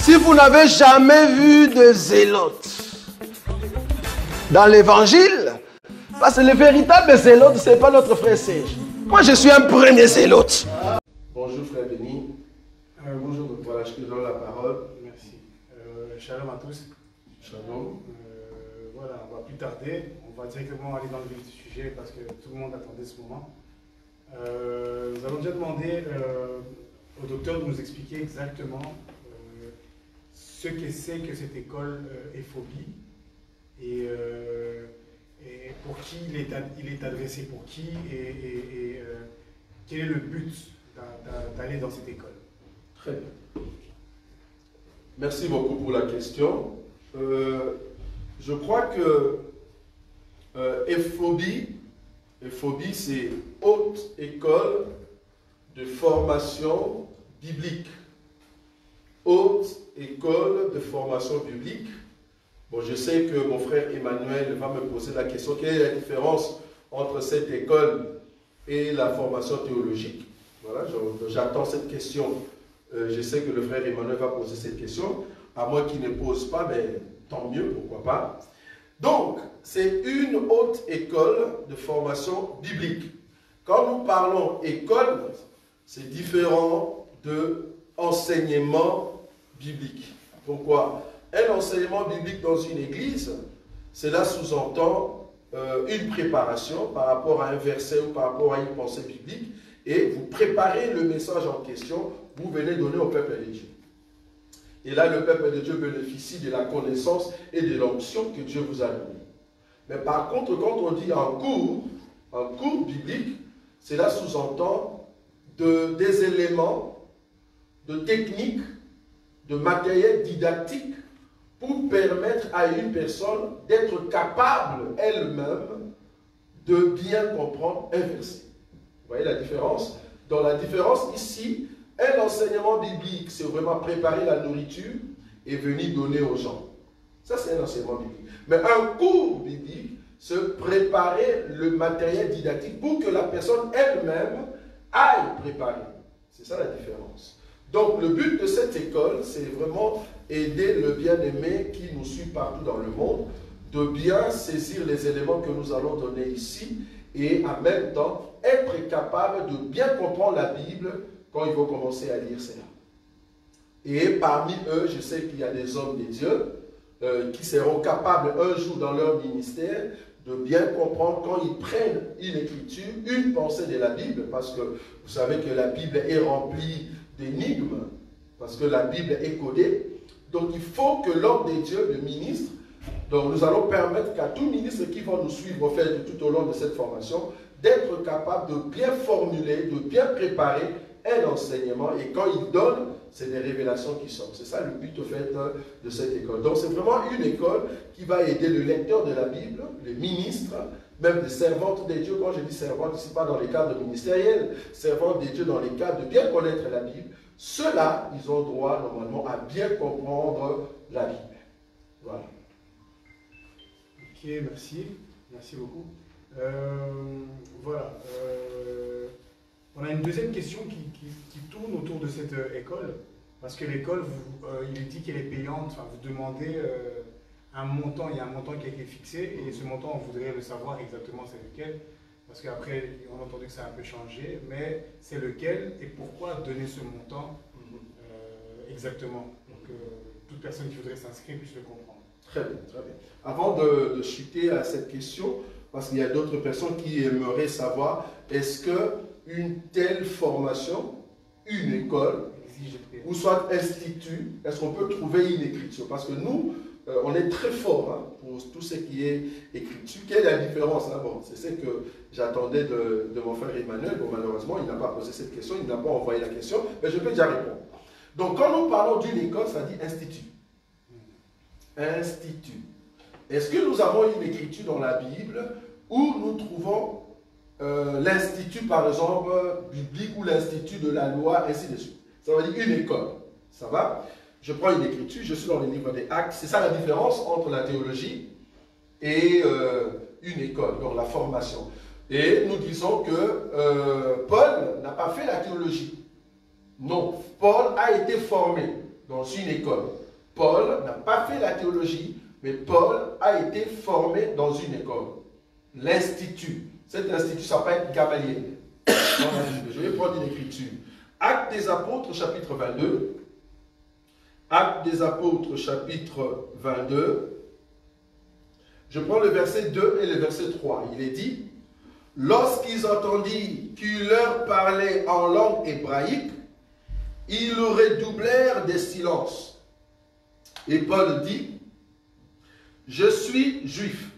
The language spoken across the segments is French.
Si vous n'avez jamais vu de zélotes dans l'évangile, parce que le véritable zélote, ce n'est pas notre frère Serge. Moi, je suis un premier zélote. Bonjour frère Denis. Bonjour docteur. Voilà, je te donne la parole. Merci. Shalom à tous. Shalom. Voilà, on va plus tarder. On va directement aller dans le vif du sujet parce que tout le monde attendait ce moment. Nous allons déjà demander au docteur de nous expliquer exactement ce que c'est que cette école EFOBI et pour qui il est adressé, pour qui et quel est le but d'aller dans cette école. Très bien. Merci beaucoup pour la question. Je crois que EFOBI, c'est Haute École de Formation Biblique. Haute École de Formation Biblique. Bon, je sais que mon frère Emmanuel va me poser la question, quelle est la différence entre cette école et la formation théologique? Voilà, j'attends cette question. Je sais que le frère Emmanuel va poser cette question. À moi qui ne pose pas, mais tant mieux, pourquoi pas. Donc, c'est une haute école de formation biblique. Quand nous parlons école, c'est différent de enseignement biblique. Pourquoi? Un enseignement biblique dans une église, cela sous-entend une préparation par rapport à un verset ou par rapport à une pensée biblique, et vous préparez le message en question, vous venez donner au peuple de Dieu. Et là, le peuple de Dieu bénéficie de la connaissance et de l'onction que Dieu vous a donnée. Mais par contre, quand on dit un cours biblique, cela sous-entend des éléments, de techniques, de matériel didactique pour permettre à une personne d'être capable elle-même de bien comprendre un verset. Vous voyez la différence? Dans la différence ici, un enseignement biblique, c'est vraiment préparer la nourriture et venir donner aux gens. Ça, c'est un enseignement biblique. Mais un cours biblique, c'est préparer le matériel didactique pour que la personne elle-même aille préparer. C'est ça la différence. Donc, le but de cette école, c'est vraiment aider le bien-aimé qui nous suit partout dans le monde de bien saisir les éléments que nous allons donner ici et en même temps être capable de bien comprendre la Bible quand ils vont commencer à lire cela. Et parmi eux, je sais qu'il y a des hommes de Dieu qui seront capables un jour dans leur ministère de bien comprendre quand ils prennent une écriture, une pensée de la Bible, parce que vous savez que la Bible est remplie d'énigmes, parce que la Bible est codée. Donc il faut que l'homme de Dieu, le ministre, donc nous allons permettre qu'à tout ministre qui va nous suivre tout au long de cette formation, d'être capable de bien formuler, de bien préparer un enseignement, et quand il donne, c'est des révélations qui sortent. C'est ça le but au fait de cette école. Donc c'est vraiment une école qui va aider le lecteur de la Bible, les ministres, même des servantes de Dieu. Quand je dis servantes, ce n'est pas dans les cadres ministériels, servantes de Dieu dans les cadres de bien connaître la Bible. Ceux-là, ils ont droit normalement à bien comprendre la Bible. Voilà. Ok, merci. Merci beaucoup. Voilà. On a une deuxième question qui tourne autour de cette école, parce que l'école, il est dit qu'elle est payante, enfin, vous demandez un montant, il y a un montant qui a été fixé, et ce montant, on voudrait le savoir exactement c'est lequel, parce qu'après, on a entendu que ça a un peu changé, mais c'est lequel et pourquoi donner ce montant exactement, pour que toute personne qui voudrait s'inscrire puisse le comprendre. Très bien, très bien. Avant de chuter à cette question, parce qu'il y a d'autres personnes qui aimeraient savoir, est-ce qu'une telle formation, une école, ou soit institut, est-ce qu'on peut trouver une écriture? Parce que nous, on est très fort pour tout ce qui est écriture. Quelle est la différence? Bon, c'est ce que j'attendais de mon frère Emmanuel. Bon, malheureusement, il n'a pas posé cette question, il n'a pas envoyé la question, mais je peux déjà répondre. Donc, quand nous parlons d'une école, ça dit institut. Institut. Est-ce que nous avons une écriture dans la Bible où nous trouvons l'institut, par exemple, biblique ou l'institut de la loi, ainsi de suite? Ça veut dire une école. Ça va? Je prends une écriture, je suis dans le livre des Actes. C'est ça la différence entre la théologie et une école, donc la formation. Et nous disons que Paul n'a pas fait la théologie. Non, Paul a été formé. dans une école. Paul n'a pas fait la théologie, mais Paul a été formé dans une école. L'institut. Cet institut s'appelle Gamaliel. Je vais prendre une écriture. Actes des Apôtres, chapitre 22. Actes des Apôtres, chapitre 22. Je prends le verset 2 et le verset 3. Il est dit, lorsqu'ils entendirent qu'il leur parlait en langue hébraïque, ils redoublèrent des silences. Et Paul dit, je suis juif,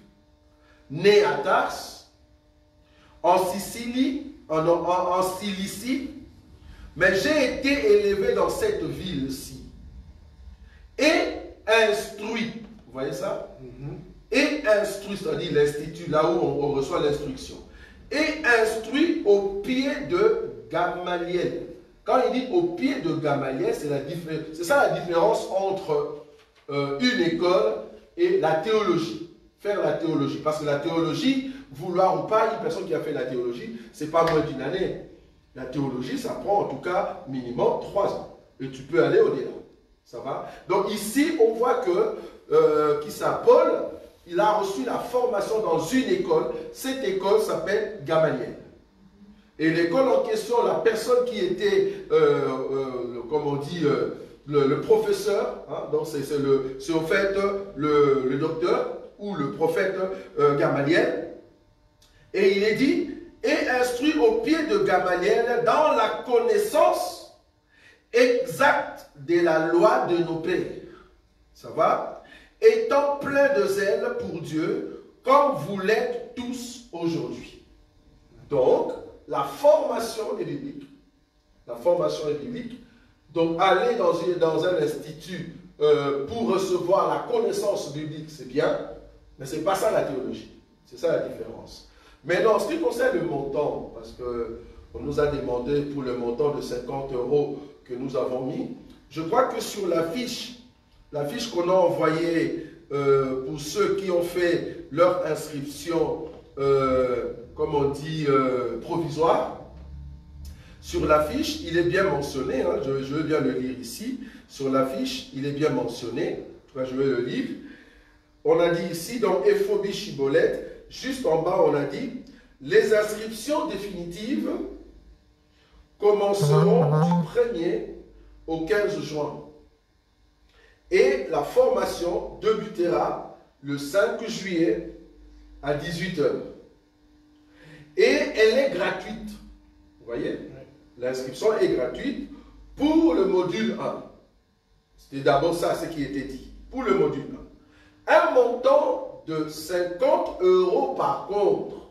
né à Tars, en Sicile, en Cilicie, mais j'ai été élevé dans cette ville-ci. Et instruit, vous voyez ça? Et instruit, c'est-à-dire l'institut, là où on reçoit l'instruction. Et instruit au pied de Gamaliel. Quand il dit au pied de Gamaliel, c'est ça la différence entre une école et la théologie. Faire la théologie. Parce que la théologie, vouloir ou pas, une personne qui a fait la théologie, c'est pas moins d'une année. La théologie, ça prend en tout cas minimum 3 ans. Et tu peux aller au-delà. Ça va? Donc ici, on voit que Paul, il a reçu la formation dans une école. Cette école s'appelle Gamaliel. Et l'école en question, la personne qui était, comme on dit, le professeur, hein, donc c'est au fait le docteur ou le prophète Gamaliel. Et il est dit, et instruit au pied de Gamaliel dans la connaissance exacte de la loi de nos pères. Ça va? Étant plein de zèle pour Dieu, comme vous l'êtes tous aujourd'hui. Donc, la formation est biblique. La formation est biblique. Donc, aller dans un institut pour recevoir la connaissance biblique, c'est bien, mais ce n'est pas ça la théologie. C'est ça la différence. Maintenant, en ce qui concerne le montant, parce qu'on nous a demandé pour le montant de 50 € que nous avons mis, je crois que sur la fiche qu'on a envoyée pour ceux qui ont fait leur inscription, comme on dit, provisoire, sur la fiche, il est bien mentionné, hein, je veux bien le lire ici, sur la fiche, il est bien mentionné, en tout cas, je vais le lire. On a dit ici, dans Ephobie Chibolette, juste en bas, on a dit, les inscriptions définitives commenceront du 1er au 15 juin. Et la formation débutera le 5 juillet à 18 h. Et elle est gratuite. Vous voyez? L'inscription est gratuite pour le module 1. C'était d'abord ça ce qui était dit. Pour le module 1. Un montant de 50 € par contre.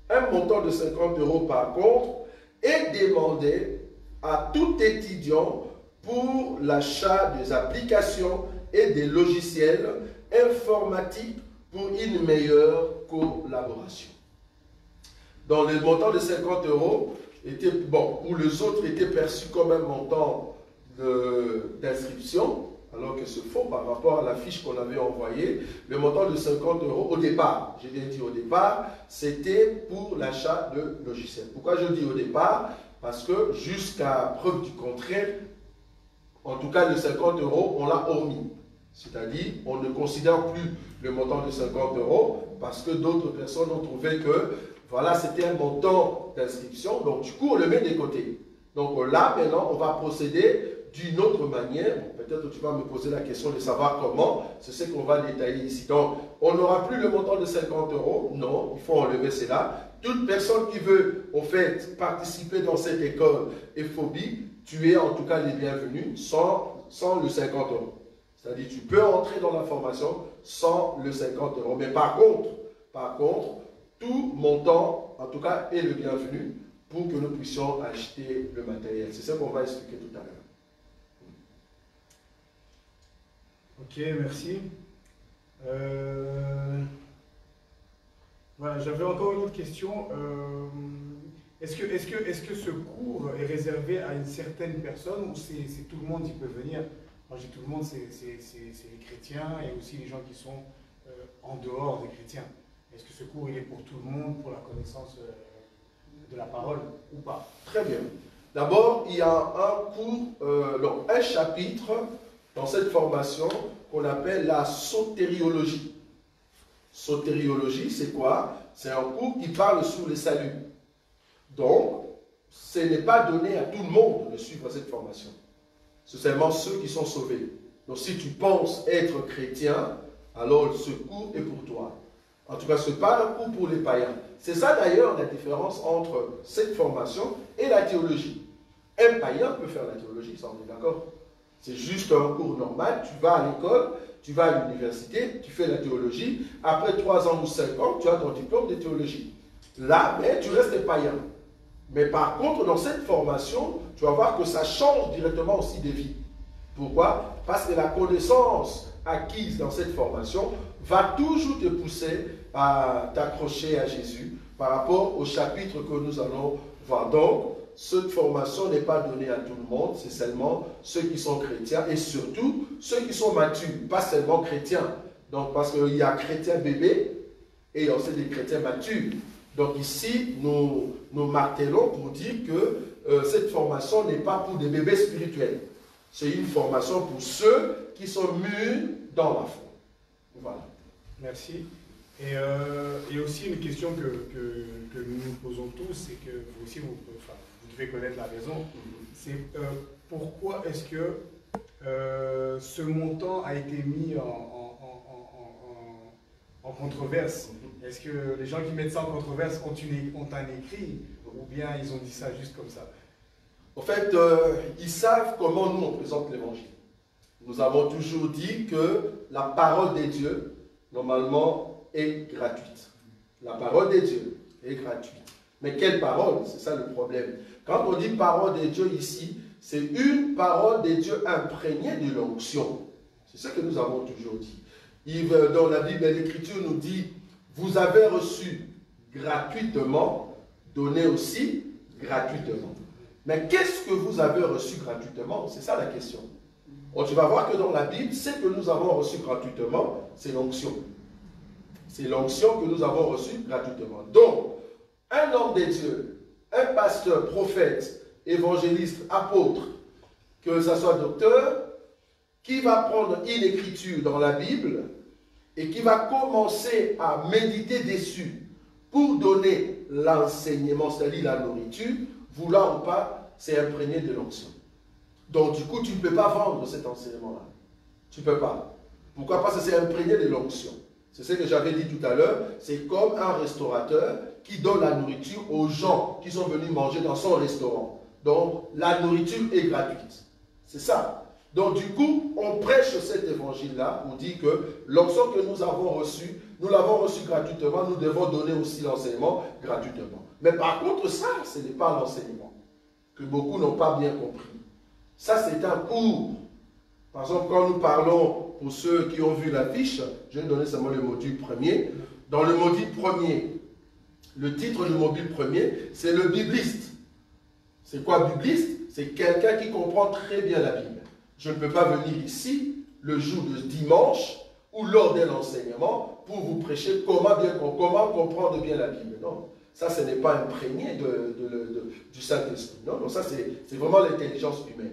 Un montant de 50 € par contre est demandé à tout étudiant pour l'achat des applications et des logiciels informatiques pour une meilleure collaboration. Donc le montant de 50 € était, bon, pour les autres était perçu comme un montant d'inscription, alors que c'est faux par rapport à la fiche qu'on avait envoyée. Le montant de 50 € au départ, j'ai bien dit au départ, c'était pour l'achat de logiciels. Pourquoi je dis au départ? Parce que jusqu'à preuve du contraire, en tout cas, le 50 €, on l'a omis. C'est-à-dire, on ne considère plus le montant de 50 € parce que d'autres personnes ont trouvé que, voilà, c'était un montant d'inscription. Donc, du coup, on le met de côté. Donc là, maintenant, on va procéder d'une autre manière. Peut-être que tu vas me poser la question de savoir comment. C'est ce qu'on va détailler ici. Donc, on n'aura plus le montant de 50 €. Non, il faut enlever cela. Toute personne qui veut, en fait, participer dans cette école Ephobie, tu es en tout cas les bienvenus sans le 50 €. C'est-à-dire, tu peux entrer dans la formation sans le 50 €. Mais par contre, tout montant, en tout cas, est le bienvenu pour que nous puissions acheter le matériel. C'est ce qu'on va expliquer tout à l'heure. Ok, merci. Voilà, j'avais encore une autre question. Est-ce que ce cours est réservé à une certaine personne ou c'est tout le monde qui peut venir? Quand je dis tout le monde, c'est les chrétiens et aussi les gens qui sont en dehors des chrétiens. Est-ce que ce cours il est pour tout le monde, pour la connaissance de la parole ou pas? Très bien. D'abord, il y a un cours, donc un chapitre dans cette formation qu'on appelle la sotériologie. Sotériologie, c'est quoi? C'est un cours qui parle sur le salut. Donc, ce n'est pas donné à tout le monde de suivre cette formation. C'est seulement ceux qui sont sauvés. Donc, si tu penses être chrétien, alors ce cours est pour toi. En tout cas, ce n'est pas un cours pour les païens. C'est ça d'ailleurs la différence entre cette formation et la théologie. Un païen peut faire la théologie, ça on est d'accord. C'est juste un cours normal, tu vas à l'école, tu vas à l'université, tu fais la théologie, après 3 ans ou 5 ans, tu as ton diplôme de théologie. Là, mais tu restes païen. Mais par contre, dans cette formation, tu vas voir que ça change directement aussi des vies. Pourquoi? Parce que la connaissance acquise dans cette formation va toujours te pousser à t'accrocher à Jésus par rapport au chapitre que nous allons voir. Donc, cette formation n'est pas donnée à tout le monde, c'est seulement ceux qui sont chrétiens et surtout ceux qui sont matures, pas seulement chrétiens. Donc, parce qu'il y a chrétiens bébés et il y a aussi des chrétiens matures. Donc ici, nous martelons pour dire que cette formation n'est pas pour des bébés spirituels. C'est une formation pour ceux qui sont mûrs dans la foi. Voilà. Merci. Et aussi une question que nous nous posons tous, c'est que vous aussi, vous devez connaître la raison, c'est pourquoi est-ce que ce montant a été mis en controverse? Est-ce que les gens qui mettent ça en controverse ont un écrit ou bien ils ont dit ça juste comme ça? En fait, ils savent comment nous on présente l'évangile. Nous avons toujours dit que la parole des dieux, normalement, est gratuite. La parole des dieux est gratuite. Mais quelle parole? C'est ça le problème. Quand on dit parole des dieux ici, c'est une parole des dieux imprégnée de l'onction. C'est ce que nous avons toujours dit. Dans la Bible, l'Écriture nous dit, vous avez reçu gratuitement, donnez aussi gratuitement. Mais qu'est-ce que vous avez reçu gratuitement? C'est ça la question. Donc, tu vas voir que dans la Bible, ce que nous avons reçu gratuitement, c'est l'onction. C'est l'onction que nous avons reçue gratuitement. Donc, un homme de Dieu, un pasteur, prophète, évangéliste, apôtre, que ce soit docteur, qui va prendre une écriture dans la Bible et qui va commencer à méditer dessus pour donner l'enseignement, c'est-à-dire la nourriture, voulant ou pas, c'est imprégné de l'onction. Donc, du coup, tu ne peux pas vendre cet enseignement-là. Tu ne peux pas. Pourquoi? Parce que c'est imprégné de l'onction. C'est ce que j'avais dit tout à l'heure. C'est comme un restaurateur qui donne la nourriture aux gens qui sont venus manger dans son restaurant. Donc, la nourriture est gratuite. C'est ça. Donc, du coup, on prêche cet évangile-là. On dit que l'onction que nous avons reçue, nous l'avons reçue gratuitement. Nous devons donner aussi l'enseignement gratuitement. Mais par contre, ça, ce n'est pas l'enseignement que beaucoup n'ont pas bien compris. Ça, c'est un cours. Par exemple, quand nous parlons, pour ceux qui ont vu l'affiche, je vais donner seulement le module premier. Dans le module premier, le titre du module premier, c'est le bibliste. C'est quoi bibliste? C'est quelqu'un qui comprend très bien la Bible. Je ne peux pas venir ici, le jour de dimanche, ou lors d'un enseignement, pour vous prêcher comment comprendre bien la Bible. Non, ça, ce n'est pas imprégné du Saint-Esprit. Non, non, ça, c'est vraiment l'intelligence humaine.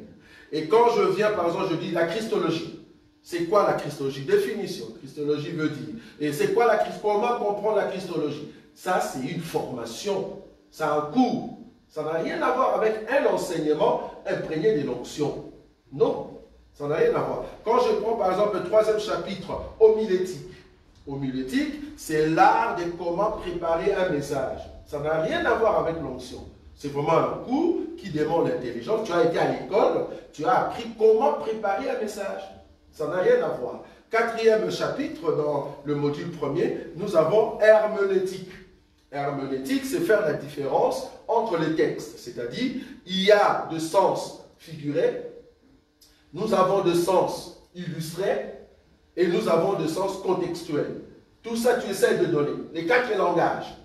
Et quand je viens, par exemple, je dis la christologie. C'est quoi la christologie? Définition. Christologie veut dire. Et c'est quoi la christologie? Comment comprendre la christologie? Ça, c'est une formation. C'est un cours. Ça n'a rien à voir avec un enseignement imprégné de l'onction. Non, ça n'a rien à voir. Quand je prends, par exemple, le 3e chapitre, homilétique. Homilétique, c'est l'art de comment préparer un message. Ça n'a rien à voir avec l'onction. C'est vraiment un cours qui demande l'intelligence. Tu as été à l'école, tu as appris comment préparer un message. Ça n'a rien à voir. 4e chapitre, dans le module premier, nous avons herméneutique. Herméneutique, c'est faire la différence entre les textes. C'est-à-dire, il y a de sens figuré, nous avons de sens illustré, et nous avons de sens contextuel. Tout ça, tu essaies de donner. Les 4 langages.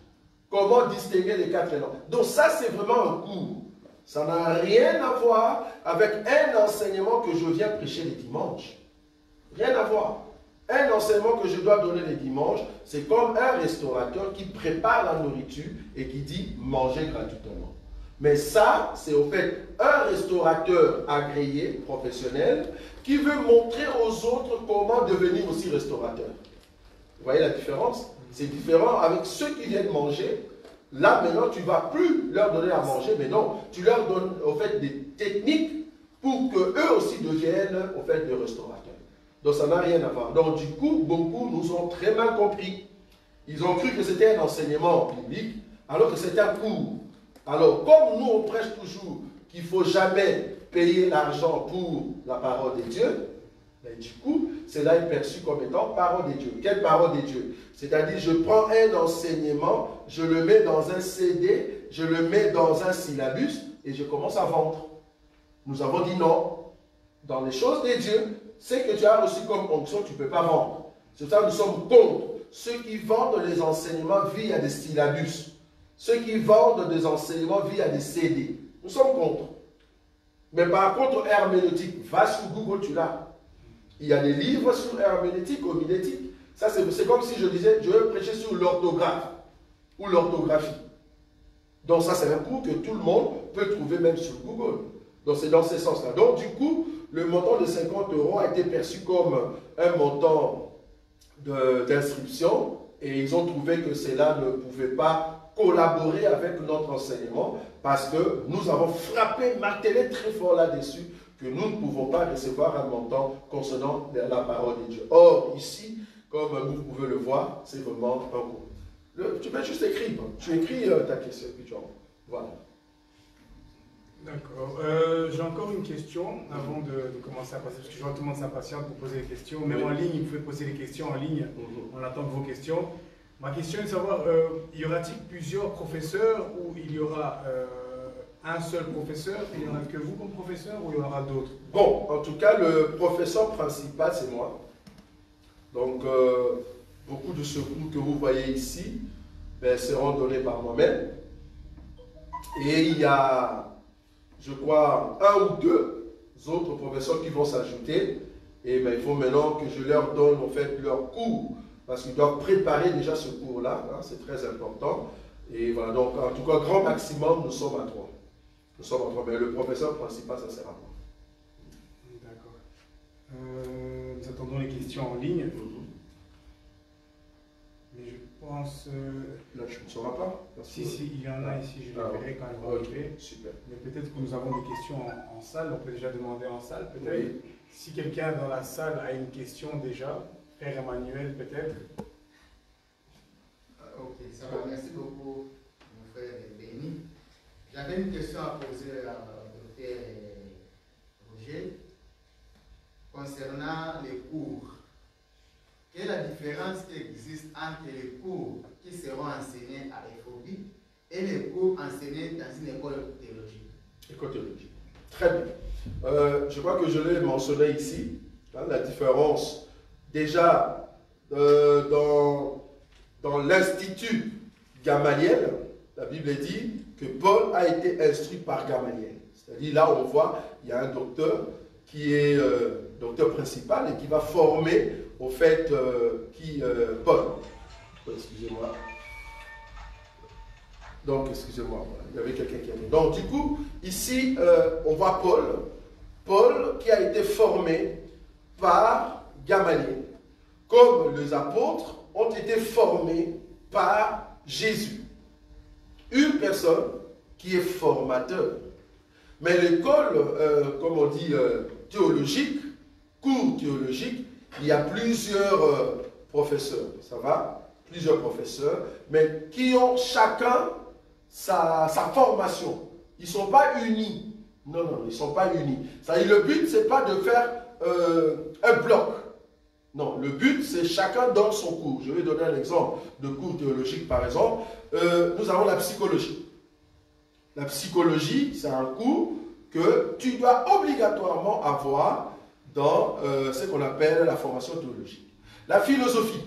Comment distinguer les 4 langues? Donc ça, c'est vraiment un cours. Ça n'a rien à voir avec un enseignement que je viens prêcher les dimanches. Rien à voir. Un enseignement que je dois donner les dimanches, c'est comme un restaurateur qui prépare la nourriture et qui dit manger gratuitement. Mais ça, c'est au fait un restaurateur agréé, professionnel, qui veut montrer aux autres comment devenir aussi restaurateur. Vous voyez la différence? C'est différent avec ceux qui viennent manger. Là, maintenant, tu ne vas plus leur donner à manger, mais non, tu leur donnes au fait des techniques pour qu'eux aussi deviennent au fait des restaurateurs. Donc, ça n'a rien à voir. Donc, du coup, beaucoup nous ont très mal compris. Ils ont cru que c'était un enseignement biblique, alors que c'était un cours. Alors, comme nous, on prêche toujours qu'il ne faut jamais payer l'argent pour la parole de Dieu, ben, du coup, cela est perçu comme étant parole de Dieu. Quelle parole de Dieu? C'est-à-dire, je prends un enseignement, je le mets dans un CD, je le mets dans un syllabus et je commence à vendre. Nous avons dit non. Dans les choses de Dieu, ce que tu as reçu comme onction, tu ne peux pas vendre. C'est ça que nous sommes contre ceux qui vendent les enseignements via des syllabus. Ceux qui vendent des enseignements via des CD. Nous sommes contre. Mais par contre, herméneutique, va sur Google, tu l'as. Il y a des livres sur herméneutique, homilétique. Ça, c'est comme si je disais, je vais prêcher sur l'orthographe ou l'orthographie. Donc ça, c'est un cours que tout le monde peut trouver même sur Google. Donc c'est dans ce sens-là. Donc du coup, le montant de 50 € a été perçu comme un montant d'inscription et ils ont trouvé que cela ne pouvait pas collaborer avec notre enseignement parce que nous avons frappé, martelé très fort là-dessus que nous ne pouvons pas recevoir un montant concernant la parole de Dieu. Or, ici, comme vous pouvez le voir, c'est vraiment un cours. Tu peux juste écrire. Tu écris ta question, puis tu envoies. Voilà. D'accord. J'ai encore une question avant de commencer à passer, parce que je vois que tout le monde s'impatiente pour poser des questions. Même en ligne, vous pouvez poser des questions en ligne. On attend vos questions. Ma question est de savoir, y aura-t-il plusieurs professeurs ou il y aura un seul professeur? Il n'y aura que vous comme professeur ou il y en aura d'autres? Bon, en tout cas, le professeur principal, c'est moi. Donc, beaucoup de ce cours que vous voyez ici ben, seront donnés par moi-même. Et il y a, je crois, un ou deux autres professeurs qui vont s'ajouter. Et ben, il faut maintenant que je leur donne en fait leur cours. Parce qu'ils doivent préparer déjà ce cours-là. Hein, c'est très important. Et voilà, donc en tout cas, grand maximum, nous sommes à 3. Nous sommes à 3. Mais le professeur principal, ça sera moi. D'accord. Nous attendons les questions en ligne. Mais je pense... Là, tu ne sauras pas. Si, il y en a ici, je les verrai quand elles vont arriver. Super. Mais peut-être que nous avons des questions en salle, on peut déjà demander en salle, peut-être. Oui. Si quelqu'un dans la salle a une question déjà, Frère Emmanuel, peut-être. Ok, ça va, merci beaucoup, mon frère Béni. J'avais une question à poser à Dr. Roger concernant les cours. Quelle est la différence qui existe entre les cours qui seront enseignés à FOB et les cours enseignés dans une école théologique? École théologique. Très bien. Je crois que je l'ai mentionné ici, hein, la différence. Déjà, dans l'Institut Gamaliel, la Bible dit que Paul a été instruit par Gamaliel. C'est-à-dire, là, on voit, il y a un docteur qui est docteur principal et qui va former, au fait, Paul. Excusez-moi. Donc, excusez-moi, voilà, il y avait quelqu'un qui avait. Donc, du coup, ici, on voit Paul qui a été formé par Gamaliel, comme les apôtres ont été formés par Jésus. Une personne qui est formateur. Mais l'école, comme on dit, théologique, cours théologique, il y a plusieurs professeurs, ça va? Plusieurs professeurs, mais qui ont chacun sa formation. Ils ne sont pas unis. Non, non, ils ne sont pas unis. Le but, ce n'est pas de faire un bloc. Non, le but, c'est chacun dans son cours. Je vais donner un exemple de cours théologique, par exemple. Nous avons la psychologie. La psychologie, c'est un cours que tu dois obligatoirement avoir dans ce qu'on appelle la formation théologique. La philosophie.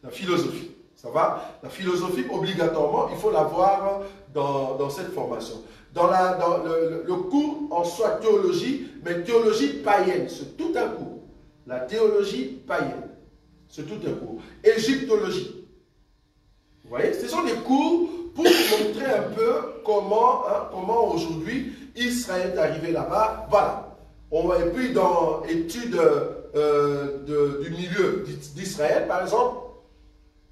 La philosophie, ça va? La philosophie, obligatoirement, il faut l'avoir dans cette formation. Dans le cours en soi théologie, mais théologie païenne, c'est tout un cours. La théologie païenne, c'est tout un cours. Égyptologie. Vous voyez, ce sont des cours pour vous montrer un peu comment aujourd'hui Israël est arrivé là-bas. Voilà. Et puis dans l'étude du milieu d'Israël, par exemple,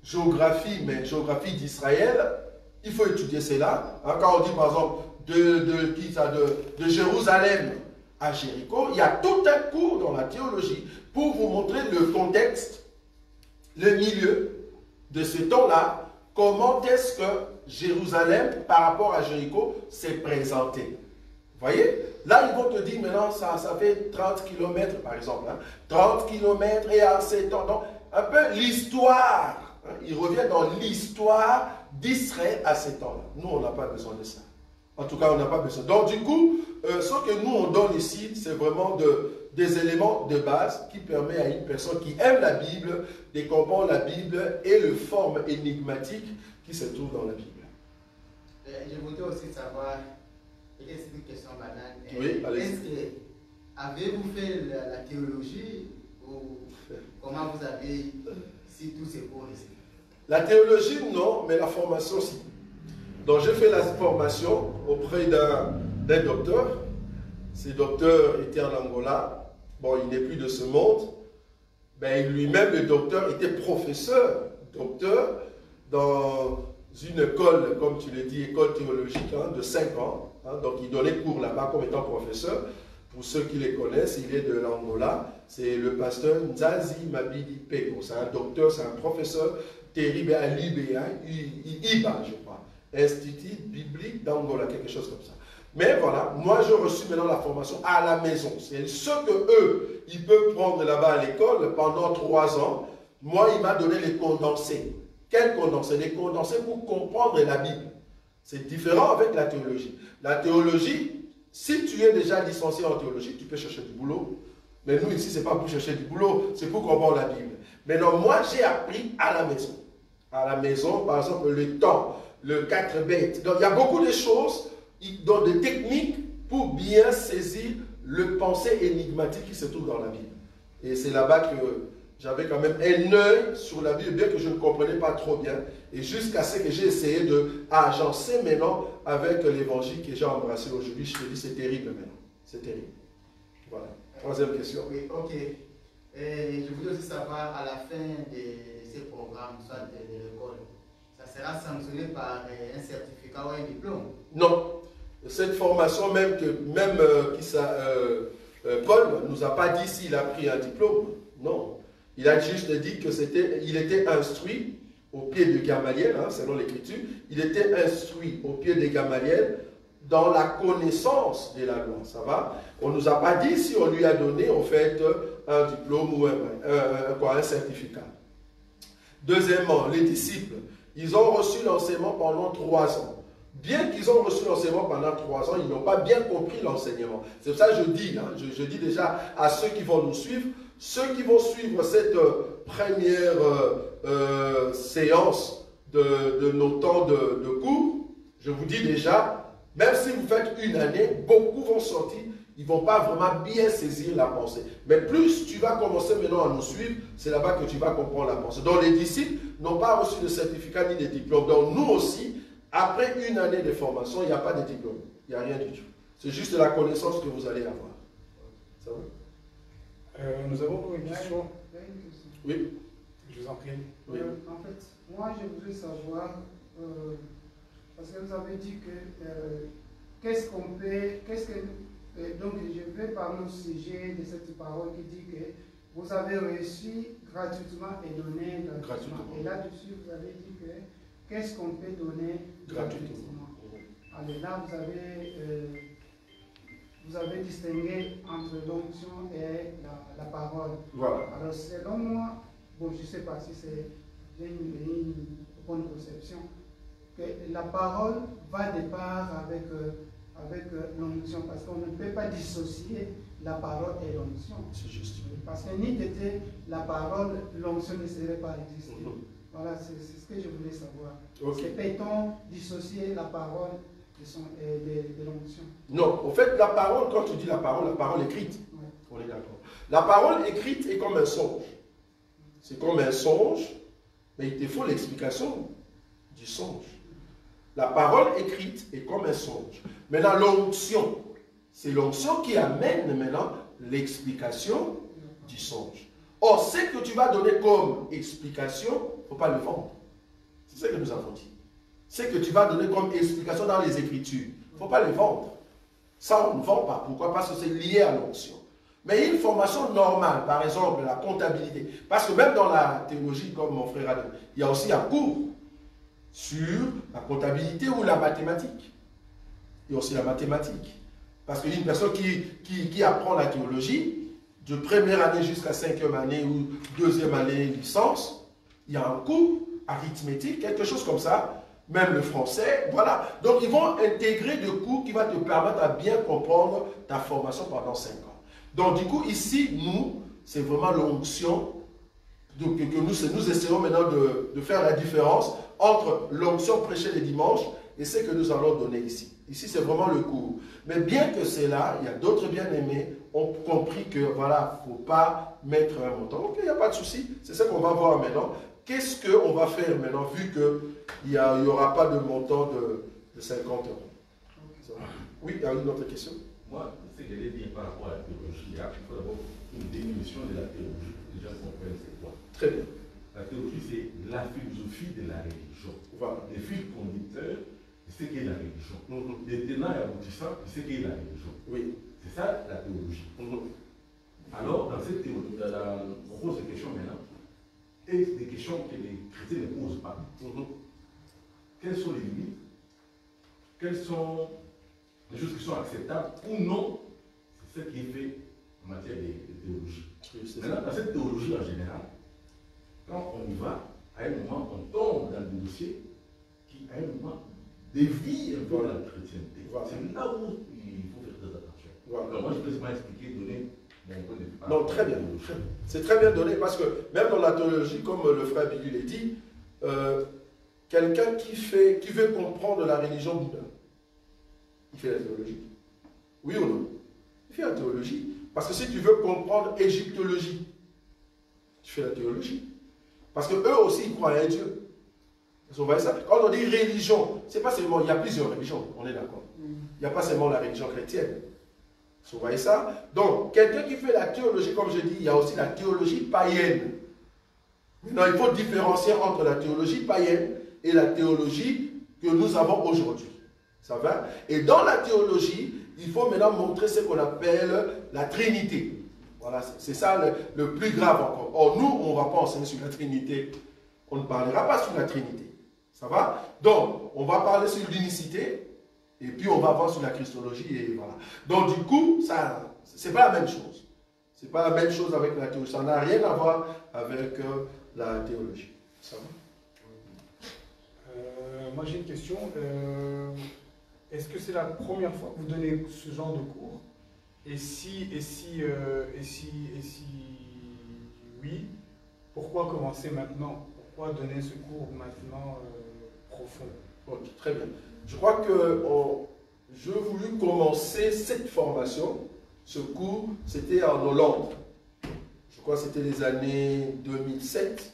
géographie d'Israël, il faut étudier cela. Quand on dit par exemple de Jérusalem à Jéricho, il y a tout un cours dans la théologie pour vous montrer le contexte, le milieu de ce temps-là, comment est-ce que Jérusalem, par rapport à Jéricho, s'est présenté. Vous voyez? Là, ils vont te dire, maintenant, ça fait 30 km, par exemple. 30 km et à ces temps. Donc, un peu l'histoire. Il revient dans l'histoire d'Israël à ces temps-là. Nous, on n'a pas besoin de ça. En tout cas, on n'a pas besoin. Donc, du coup, ce que nous, on donne ici, c'est vraiment des éléments de base qui permettent à une personne qui aime la Bible de comprendre la Bible et les formes énigmatiques qui se trouvent dans la Bible. Je voudrais aussi savoir, et c'est une question banale, oui, est-ce que avez-vous fait la théologie ou comment vous avez si tous ces cours ici? La théologie, non, mais la formation, si. Donc, j'ai fait la formation auprès d'un docteur. Ce docteur était en Angola. Bon, il n'est plus de ce monde. Mais lui-même, le docteur, était professeur, docteur, dans une école, comme tu le dis, école théologique, de 5 ans. Donc, il donnait cours là-bas comme étant professeur. Pour ceux qui les connaissent, il est de l'Angola. C'est le pasteur Nzazi Mabidi Pego. C'est un docteur, c'est un professeur terrible à l'IBA, IBA, je crois. Institut biblique d'Angola, quelque chose comme ça. Mais voilà, moi j'ai reçu maintenant la formation à la maison. C'est ce que eux, ils peuvent prendre là-bas à l'école pendant 3 ans. Moi, il m'a donné les condensés. Quels condensés? Les condensés pour comprendre la Bible. C'est différent avec la théologie. La théologie, si tu es déjà licencié en théologie, tu peux chercher du boulot. Mais nous ici, ce n'est pas pour chercher du boulot, c'est pour comprendre la Bible. Maintenant, moi, j'ai appris à la maison. À la maison, par exemple, le temps, le 4 bêtes. Donc, il y a beaucoup de choses, donc des techniques pour bien saisir le pensée énigmatique qui se trouve dans la Bible. Et c'est là-bas que j'avais quand même un œil sur la Bible, bien que je ne comprenais pas trop bien. Et jusqu'à ce que j'ai essayé de agencer maintenant avec l'évangile que j'ai embrassé aujourd'hui. Je te dis, c'est terrible maintenant. C'est terrible. Voilà. Troisième question. Oui, ok. Et je voulais aussi savoir, à la fin de ces programmes, soit de l'école, ça sera sanctionné par un certificat ou un diplôme? Non. Cette formation, Paul ne nous a pas dit s'il a pris un diplôme. Non. Il a juste dit qu'il était instruit au pied de Gamaliel, selon l'Écriture. Il était instruit au pied de Gamaliel dans la connaissance de la loi. Ça va? On ne nous a pas dit si on lui a donné, en fait, un diplôme ou un certificat. Deuxièmement, les disciples, ils ont reçu l'enseignement pendant 3 ans. Bien qu'ils ont reçu l'enseignement pendant 3 ans, ils n'ont pas bien compris l'enseignement. C'est pour ça que je dis, je dis déjà à ceux qui vont nous suivre, ceux qui vont suivre cette première séance de nos temps de cours, je vous dis déjà, même si vous faites une année, beaucoup vont sortir, ils ne vont pas vraiment bien saisir la pensée. Mais plus tu vas commencer maintenant à nous suivre, c'est là-bas que tu vas comprendre la pensée. Donc les disciples n'ont pas reçu de certificat ni de diplôme. Donc nous aussi, après une année de formation, il n'y a pas de diplôme. Il n'y a rien du tout. C'est juste la connaissance que vous allez avoir. Ça va? Nous avons une question. Oui. Je vous en prie. Oui. En fait, moi je voudrais savoir, parce que vous avez dit que qu'est-ce qu'on peut, donc je vais parler au sujet de cette parole qui dit que vous avez reçu gratuitement et donné gratuitement. Et là-dessus, vous avez dit que qu'est-ce qu'on peut donner gratuitement. Alors là, vous avez distingué entre l'onction et la parole. Voilà. Alors selon moi, bon, je ne sais pas si c'est une bonne conception, que la parole va de part avec l'onction, parce qu'on ne peut pas dissocier la parole et l'onction. C'est juste. Parce que ni était la parole, l'onction ne serait pas existée. Voilà, c'est ce que je voulais savoir. Okay. Peut-on dissocier la parole de l'onction? Non, en fait, la parole, quand tu dis la parole écrite, ouais. On est d'accord. La parole écrite est comme un songe. C'est comme un songe, mais il te faut l'explication du songe. La parole écrite est comme un songe. Maintenant, l'onction, c'est l'onction qui amène maintenant l'explication du songe. Or, ce que tu vas donner comme explication, il ne faut pas le vendre. C'est ce que nous avons dit. Ce que tu vas donner comme explication dans les Écritures, il ne faut pas le vendre. Ça, on ne vend pas. Pourquoi? Parce que c'est lié à l'onction. Mais une formation normale, par exemple la comptabilité, parce que même dans la théologie, comme mon frère a dit, il y a aussi un cours sur la comptabilité ou la mathématique. Il y a aussi la mathématique. Parce qu'une personne qui apprend la théologie, de première année jusqu'à 5e année ou 2e année licence, il y a un cours arithmétique, quelque chose comme ça, même le français, voilà. Donc ils vont intégrer des cours qui vont te permettre à bien comprendre ta formation pendant 5 ans. Donc du coup, ici, nous, c'est vraiment l'onction que nous essayons maintenant de faire la différence entre l'onction prêchée les dimanches et ce que nous allons donner ici. Ici, c'est vraiment le cours. Mais bien que c'est là, il y a d'autres bien-aimés ont compris que, voilà, il ne faut pas mettre un montant. Ok, il n'y a pas de souci. C'est ça qu'on va voir maintenant. Qu'est-ce qu'on va faire maintenant, vu qu'il n'y aura pas de montant de 50 €? Oui, il y a une autre question? Moi, ce que j'allais dire par rapport à la théologie, il faut d'abord une définition de la théologie. Les gens comprennent c'est quoi. Très bien. La théologie, c'est la philosophie de la religion. Voilà. Les fils conducteurs de ce qu'est la religion. Les tenants et aboutissants de ce qu'est la religion. Oui. C'est ça la théologie. Alors, dans cette théologie, on pose des questions maintenant, et des questions que les chrétiens ne posent pas. Quelles sont les limites? Quelles sont les choses qui sont acceptables ou non? C'est ce qui est fait en matière de théologie. Oui, maintenant, dans cette théologie en général, quand on y va, à un moment, on tombe dans des dossiers qui, à un moment, dévient un peu la chrétienté. Voilà. C'est là où il faut faire très attention. Voilà. Alors, moi, je peux seulement expliquer, donner mon point de vue. Non, très bien. C'est très bien donné parce que même dans la théologie, comme le frère Bigu l'a dit, quelqu'un qui veut comprendre la religion bouddha, il fait la théologie. Oui ou non? Il fait la théologie. Parce que si tu veux comprendre égyptologie, tu fais la théologie. Parce qu'eux aussi, ils croient à un Dieu. Vous voyez ça? Quand on dit religion, c'est pas seulement, il y a plusieurs religions, on est d'accord. Il n'y a pas seulement la religion chrétienne. Vous voyez ça? Donc, quelqu'un qui fait la théologie, comme je dis, il y a aussi la théologie païenne. Maintenant, il faut différencier entre la théologie païenne et la théologie que nous avons aujourd'hui. Ça va? Et dans la théologie, il faut maintenant montrer ce qu'on appelle la Trinité. Voilà, c'est ça le plus grave encore. Or, nous, on ne va pas enseigner sur la Trinité. On ne parlera pas sur la Trinité. Ça va? Donc, on va parler sur l'unicité, et puis on va voir sur la Christologie, et voilà. Donc, du coup, ce n'est pas la même chose. Ce n'est pas la même chose avec la théologie. Ça n'a rien à voir avec la théologie. Ça va? Moi, j'ai une question. Est-ce que c'est la première fois que vous donnez ce genre de cours? Et si oui, pourquoi commencer maintenant? Pourquoi donner ce cours maintenant profond? Ok, très bien. Je crois que je voulus commencer cette formation, ce cours, c'était en Hollande. Je crois que c'était les années 2007.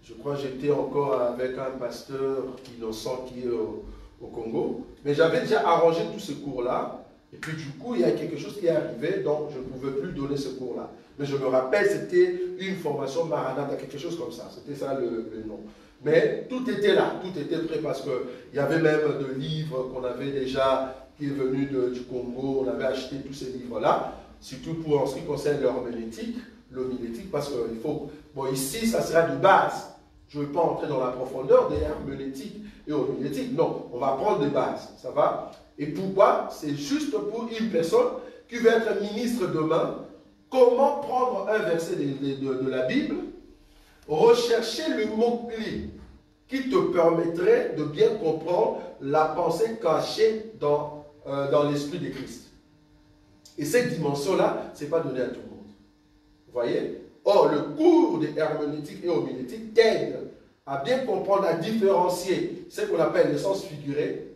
Je crois que j'étais encore avec un pasteur innocent qui est au Congo. Mais j'avais déjà arrangé tout ce cours-là. Et puis du coup, il y a quelque chose qui est arrivé, donc je ne pouvais plus donner ce cours-là. Mais je me rappelle, c'était une formation Maranatha, quelque chose comme ça. C'était ça le nom. Mais tout était là, tout était prêt parce qu'il y avait même des livres qu'on avait déjà, qui est venu du Congo, on avait acheté tous ces livres-là, surtout pour en ce qui concerne l'homilétique, parce qu'il faut... Bon, ici, ça sera de base. Je ne vais pas entrer dans la profondeur des herménétiques et homilétiques. Non, on va prendre des bases, ça va? Et pourquoi? C'est juste pour une personne qui veut être ministre demain. Comment prendre un verset de la Bible, rechercher le mot-clé qui te permettrait de bien comprendre la pensée cachée dans l'esprit de Christ. Et cette dimension-là, ce n'est pas donné à tout le monde. Vous voyez? Or, le cours de herméneutique et homilétique t'aide à bien comprendre, à différencier ce qu'on appelle le sens figuré,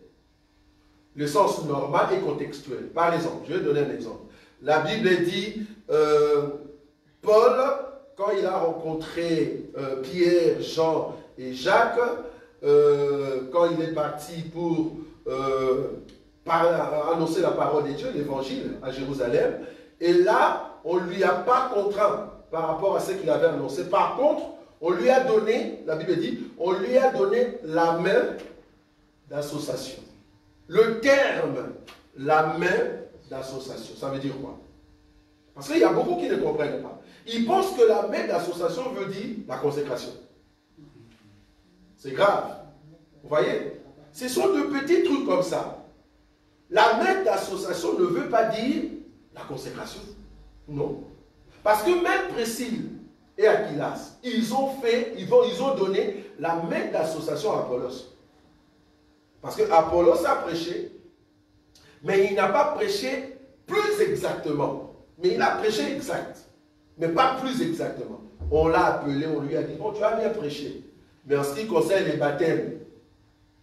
le sens normal et contextuel. Par exemple, je vais donner un exemple. La Bible dit, Paul, quand il a rencontré Pierre, Jean et Jacques, quand il est parti pour annoncer la parole de Dieu, l'évangile à Jérusalem. Et là, on ne lui a pas contraint par rapport à ce qu'il avait annoncé. Par contre, on lui a donné, la Bible dit, on lui a donné la main d'association. Le terme, la main d'association, ça veut dire quoi? Parce qu'il y a beaucoup qui ne comprennent pas. Ils pensent que la main d'association veut dire la consécration. C'est grave. Vous voyez? Ce sont de petits trucs comme ça. La main d'association ne veut pas dire la consécration. Non. Parce que même Priscille et Aquilas, ils ont donné la main d'association à Apollos. Parce que Apollos a prêché, mais il n'a pas prêché plus exactement. Mais il a prêché exact, mais pas plus exactement. On l'a appelé, on lui a dit, oh, tu as bien prêché. Mais en ce qui concerne les baptêmes,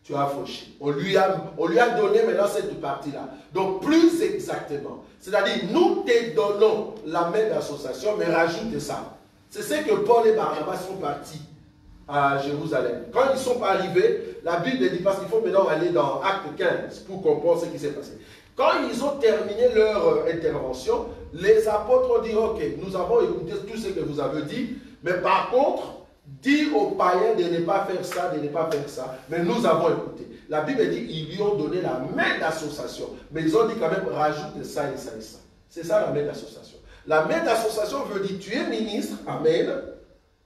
tu as fauché. On lui a donné maintenant cette partie-là. Donc plus exactement. C'est-à-dire, nous te donnons la main d'association, mais rajoute ça. C'est ce que Paul et Barnabas sont partis à Jérusalem. Quand ils sont arrivés, la Bible dit, parce qu'il faut maintenant aller dans Acte 15 pour comprendre ce qui s'est passé. Quand ils ont terminé leur intervention, les apôtres ont dit, ok, nous avons écouté tout ce que vous avez dit, mais par contre, dire aux païens de ne pas faire ça, de ne pas faire ça, mais nous avons écouté. La Bible dit, ils lui ont donné la main d'association, mais ils ont dit quand même, rajoute ça et ça et ça. C'est ça la main d'association. La main d'association veut dire, tu es ministre, amen,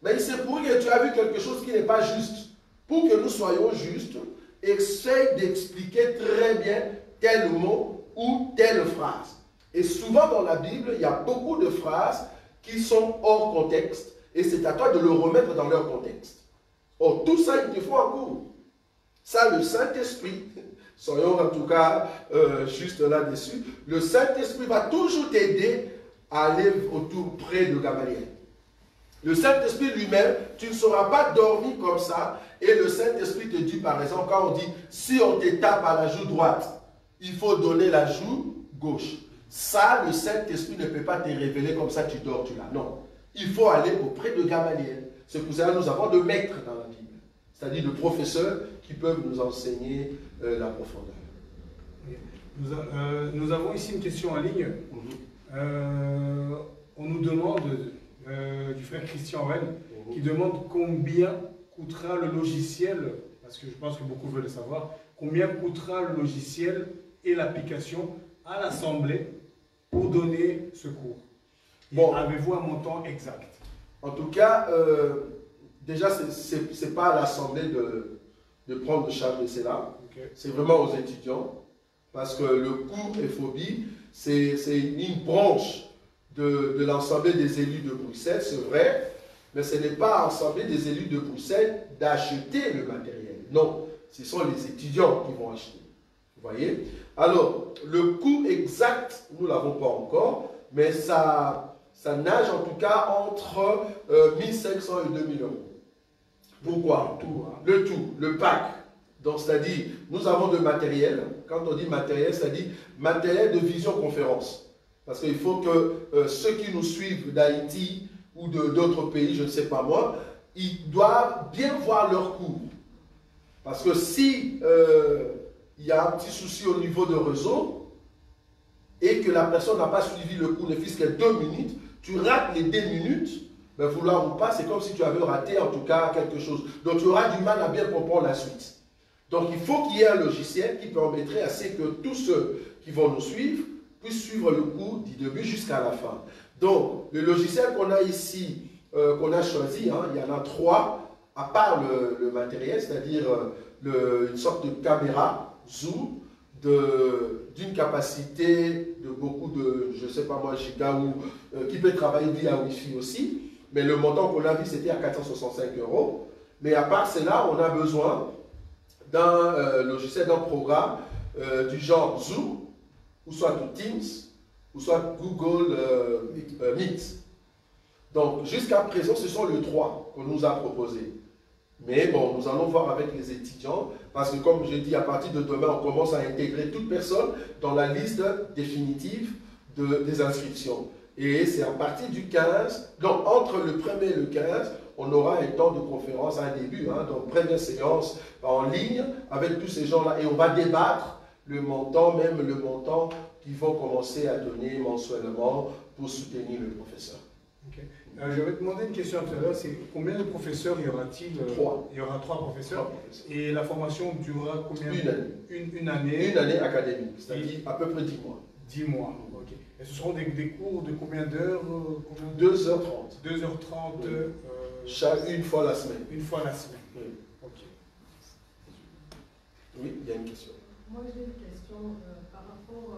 mais il s'est pourri que tu as vu quelque chose qui n'est pas juste. Pour que nous soyons justes, essaye d'expliquer très bien tel mot ou telle phrase. Et souvent dans la Bible, il y a beaucoup de phrases qui sont hors contexte, et c'est à toi de le remettre dans leur contexte. Or, tout ça, il te faut en cours. Ça, le Saint-Esprit, soyons en tout cas juste là-dessus, le Saint-Esprit va toujours t'aider à aller autour près de Gamaliel. Le Saint-Esprit lui-même, tu ne seras pas dormi comme ça, et le Saint-Esprit te dit, par exemple, quand on dit, si on te tape à la joue droite, il faut donner la joue gauche. Ça, le Saint-Esprit ne peut pas te révéler comme ça, tu dors, tu l'as. Non. Il faut aller auprès de Gamaliel. C'est pour ça que nous avons de maîtres dans la Bible. C'est-à-dire de professeurs qui peuvent nous enseigner la profondeur. Nous avons ici une question en ligne. On nous demande, du frère Christian Rennes, qui demande combien coûtera le logiciel, parce que je pense que beaucoup veulent le savoir, combien coûtera le logiciel et l'application à l'Assemblée pour donner ce cours. Bon, avez-vous un montant exact? En tout cas, déjà, ce n'est pas à l'Assemblée de prendre charge de cela. Okay. C'est vraiment aux étudiants. Parce que le cours FOBI, c'est une branche de l'Assemblée des élus de Bruxelles, c'est vrai. Mais ce n'est pas à l'Assemblée des élus de Bruxelles d'acheter le matériel. Non, ce sont les étudiants qui vont acheter. Vous voyez? Alors, le coût exact, nous ne l'avons pas encore, mais ça nage en tout cas entre 1500 et 2000 euros. Pourquoi? Le tout, le pack. Donc, c'est-à-dire, nous avons de matériel. Quand on dit matériel, c'est-à-dire matériel de visioconférence. Parce qu'il faut que ceux qui nous suivent d'Haïti ou d'autres pays, je ne sais pas moi, ils doivent bien voir leur cours. Parce que si il y a un petit souci au niveau de réseau et que la personne n'a pas suivi le cours, ne fût-ce que 2 minutes, tu rates les 2 minutes, ben vouloir ou pas, c'est comme si tu avais raté en tout cas quelque chose. Donc tu auras du mal à bien comprendre la suite. Donc il faut qu'il y ait un logiciel qui permettrait à ce que tous ceux qui vont nous suivre puissent suivre le cours du début jusqu'à la fin. Donc le logiciel qu'on a ici, qu'on a choisi, hein, il y en a 3, à part le matériel, c'est-à-dire une sorte de caméra zoom d'une capacité de beaucoup de, je ne sais pas moi, giga ou qui peut travailler via Wi-Fi aussi. Mais le montant qu'on a vu, c'était à 465 €. Mais à part cela, on a besoin d'un logiciel, d'un programme du genre Zoom, ou soit Teams, ou soit Google Meet. Donc, jusqu'à présent, ce sont les 3 qu'on nous a proposés. Mais bon, nous allons voir avec les étudiants, parce que comme je dis, à partir de demain, on commence à intégrer toute personne dans la liste définitive des inscriptions. Et c'est à partir du 15, donc entre le 1er et le 15, on aura un temps de conférence à un début, hein, donc première séance en ligne avec tous ces gens-là. Et on va débattre le montant, même le montant qu'ils vont commencer à donner mensuellement pour soutenir le professeur. Okay. Je vais te demander une question tout à l'heure, c'est combien de professeurs y aura-t-il? 3. Il y aura 3 professeurs. 3 professeurs. Et la formation durera combien? Une année. Une année. Une année académique, c'est-à-dire à peu près 10 mois. 10 mois, ok. Et ce seront des cours de combien d'heures? 2h30. 2h30 une fois la semaine. Une fois la semaine. Oui. Ok. Oui, il y a une question. Moi j'ai une question par rapport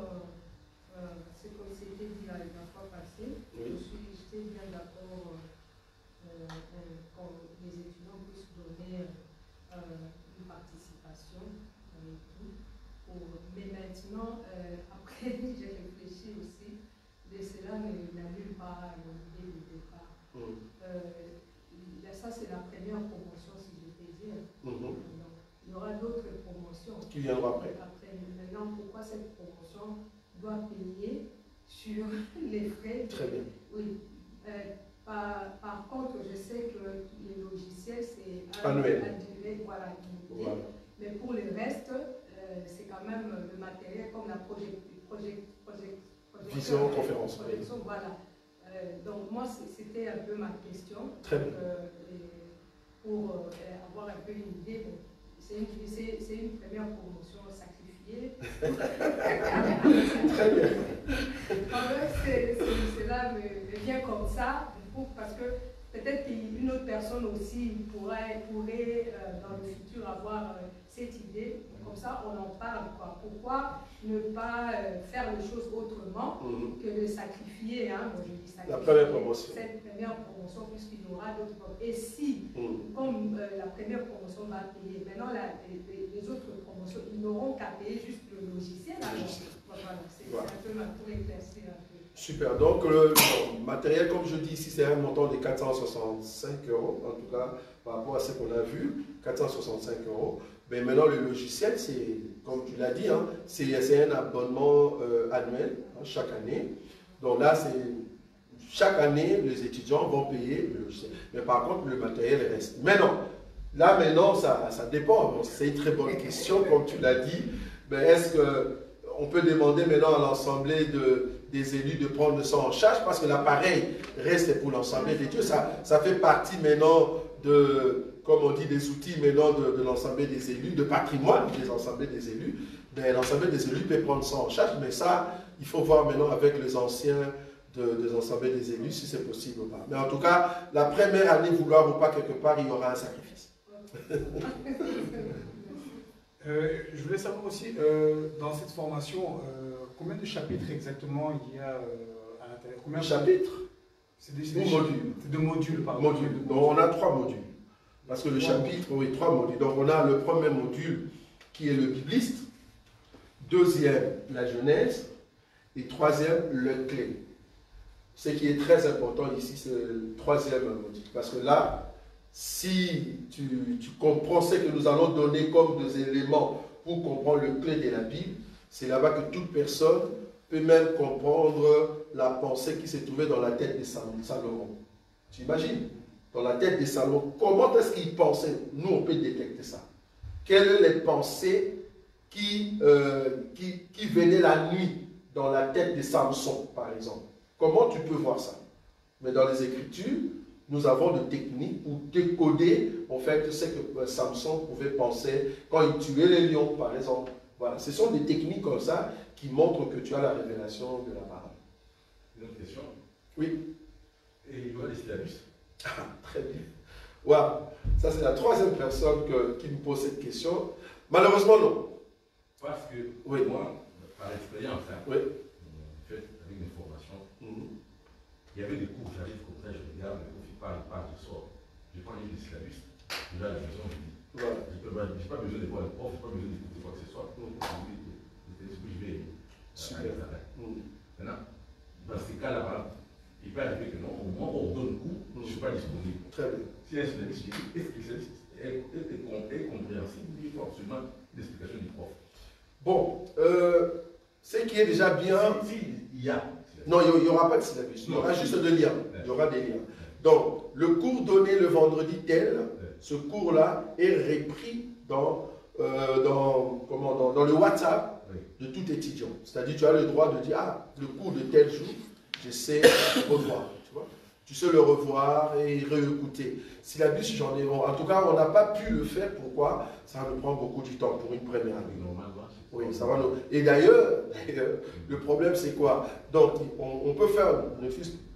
à ce qu'on s'était dit la fois passée. Oui. J'étais bien d'accord quand les étudiants puissent donner une participation et tout. Mais maintenant, après j'ai réfléchi aussi, de cela n'annule pas l'idée du départ. Ça c'est la première promotion si je peux dire. Donc, il y aura d'autres promotions. Qui viendront après. Maintenant, pourquoi cette promotion doit payer sur les frais? Très bien. Oui. Par contre, je sais que les logiciels, c'est annuel. Voilà. Mais pour le reste, c'est quand même le matériel comme la visioconférence. Voilà. Donc moi, c'était un peu ma question. Très bien. Pour avoir un peu une idée. C'est une première promotion sacrifiée. Très bien. Cela me vient comme ça, parce que peut-être qu'une autre personne aussi pourrait dans le futur avoir cette idée. Comme ça, on en parle. Pourquoi ne pas faire les choses autrement que de sacrifier, hein, moi je dis sacrifier, la première promotion. Cette première promotion, puisqu'il y aura d'autres promotions. Et si, comme la première promotion va payer, maintenant les autres promotions, ils n'auront qu'à payer juste le logiciel. Voilà, c'est un peu pour éclaircir un peu. Super. Donc, le matériel, comme je dis ici, c'est un montant de 465 €, en tout cas, par rapport à ce qu'on a vu, 465 €. Mais maintenant, le logiciel, c'est, comme tu l'as dit, hein, c'est un abonnement annuel, hein, chaque année. Donc là, chaque année, les étudiants vont payer le logiciel. Mais par contre, le matériel reste. Maintenant, ça dépend. C'est une très bonne question, comme tu l'as dit. Mais est-ce qu'on peut demander maintenant à l'Assemblée des élus de prendre ça en charge? Parce que l'appareil reste pour l'Assemblée des dieux. Ça fait partie maintenant comme on dit, des outils maintenant de l'Assemblée des élus, de patrimoine des assemblées des élus. L'Assemblée des élus peut prendre ça en charge, mais ça, il faut voir maintenant avec les anciens des assemblées des élus si c'est possible ou pas. Mais en tout cas, la première année, vouloir ou pas, quelque part, il y aura un sacrifice. Je voulais savoir aussi, dans cette formation, combien de chapitres exactement il y a à l'intérieur? Combien de chapitres? C'est des modules. C'est de modules, pardon. Modules. Donc on a 3 modules. Parce que le chapitre, oui, 3 modules. Donc on a le premier module qui est le bibliste, deuxième, la Genèse, et troisième, le clé. Ce qui est très important ici, c'est le troisième module. Parce que là, si tu comprends ce que nous allons donner comme des éléments pour comprendre le clé de la Bible, c'est là-bas que toute personne peut même comprendre la pensée qui s'est trouvée dans la tête de Salomon. Tu imagines? Dans la tête de Salomon, comment est-ce qu'il pensait? Nous, on peut détecter ça. Quelles sont les pensées qui venaient la nuit dans la tête de Samson, par exemple? Comment tu peux voir ça? Mais dans les Écritures, nous avons des techniques pour décoder en fait ce que Samson pouvait penser quand il tuait les lions, par exemple. Voilà, ce sont des techniques comme ça qui montrent que tu as la révélation de la parole. Une autre question? Oui. Et il y aura des syllabus? Très bien. Wow. Ça, c'est la troisième personne qui me pose cette question. Malheureusement, non. Parce que oui. Moi, par expérience, hein, oui. En fait, avec mes formations, il y avait des cours, j'arrive comme ça, je regarde, le prof, il parle, je sors. Je prends une des syllabus. Je vais à la maison, je dis, voilà. Je n'ai pas besoin de voir le prof, je n'ai pas besoin d'écouter quoi que ce soit. C'est ce que je vais super. Maintenant, dans ces cas-là, il peut arriver que non, au moment où on donne le cours, je ne suis pas disponible. Très bien. Si un syllabus, je dis, est-ce que est compréhensible? Il faut absolument l'explication du prof. Bon, ce qui est déjà bien. S'il y a, Non, il n'y aura pas de syllabus. Il y aura juste des liens. Il y aura des liens. Donc, le cours donné le vendredi tel, ce cours-là est repris dans le WhatsApp de tout étudiant. C'est-à-dire, tu as le droit de dire, ah, le cours de tel jour, je sais revoir. Tu vois? Tu sais le revoir et réécouter. Syllabus, j'en ai... En tout cas, on n'a pas pu le faire. Pourquoi? Ça va nous prendre beaucoup de temps pour une première année. Oui, ça va nous... Et d'ailleurs, le problème, c'est quoi? Donc, on peut faire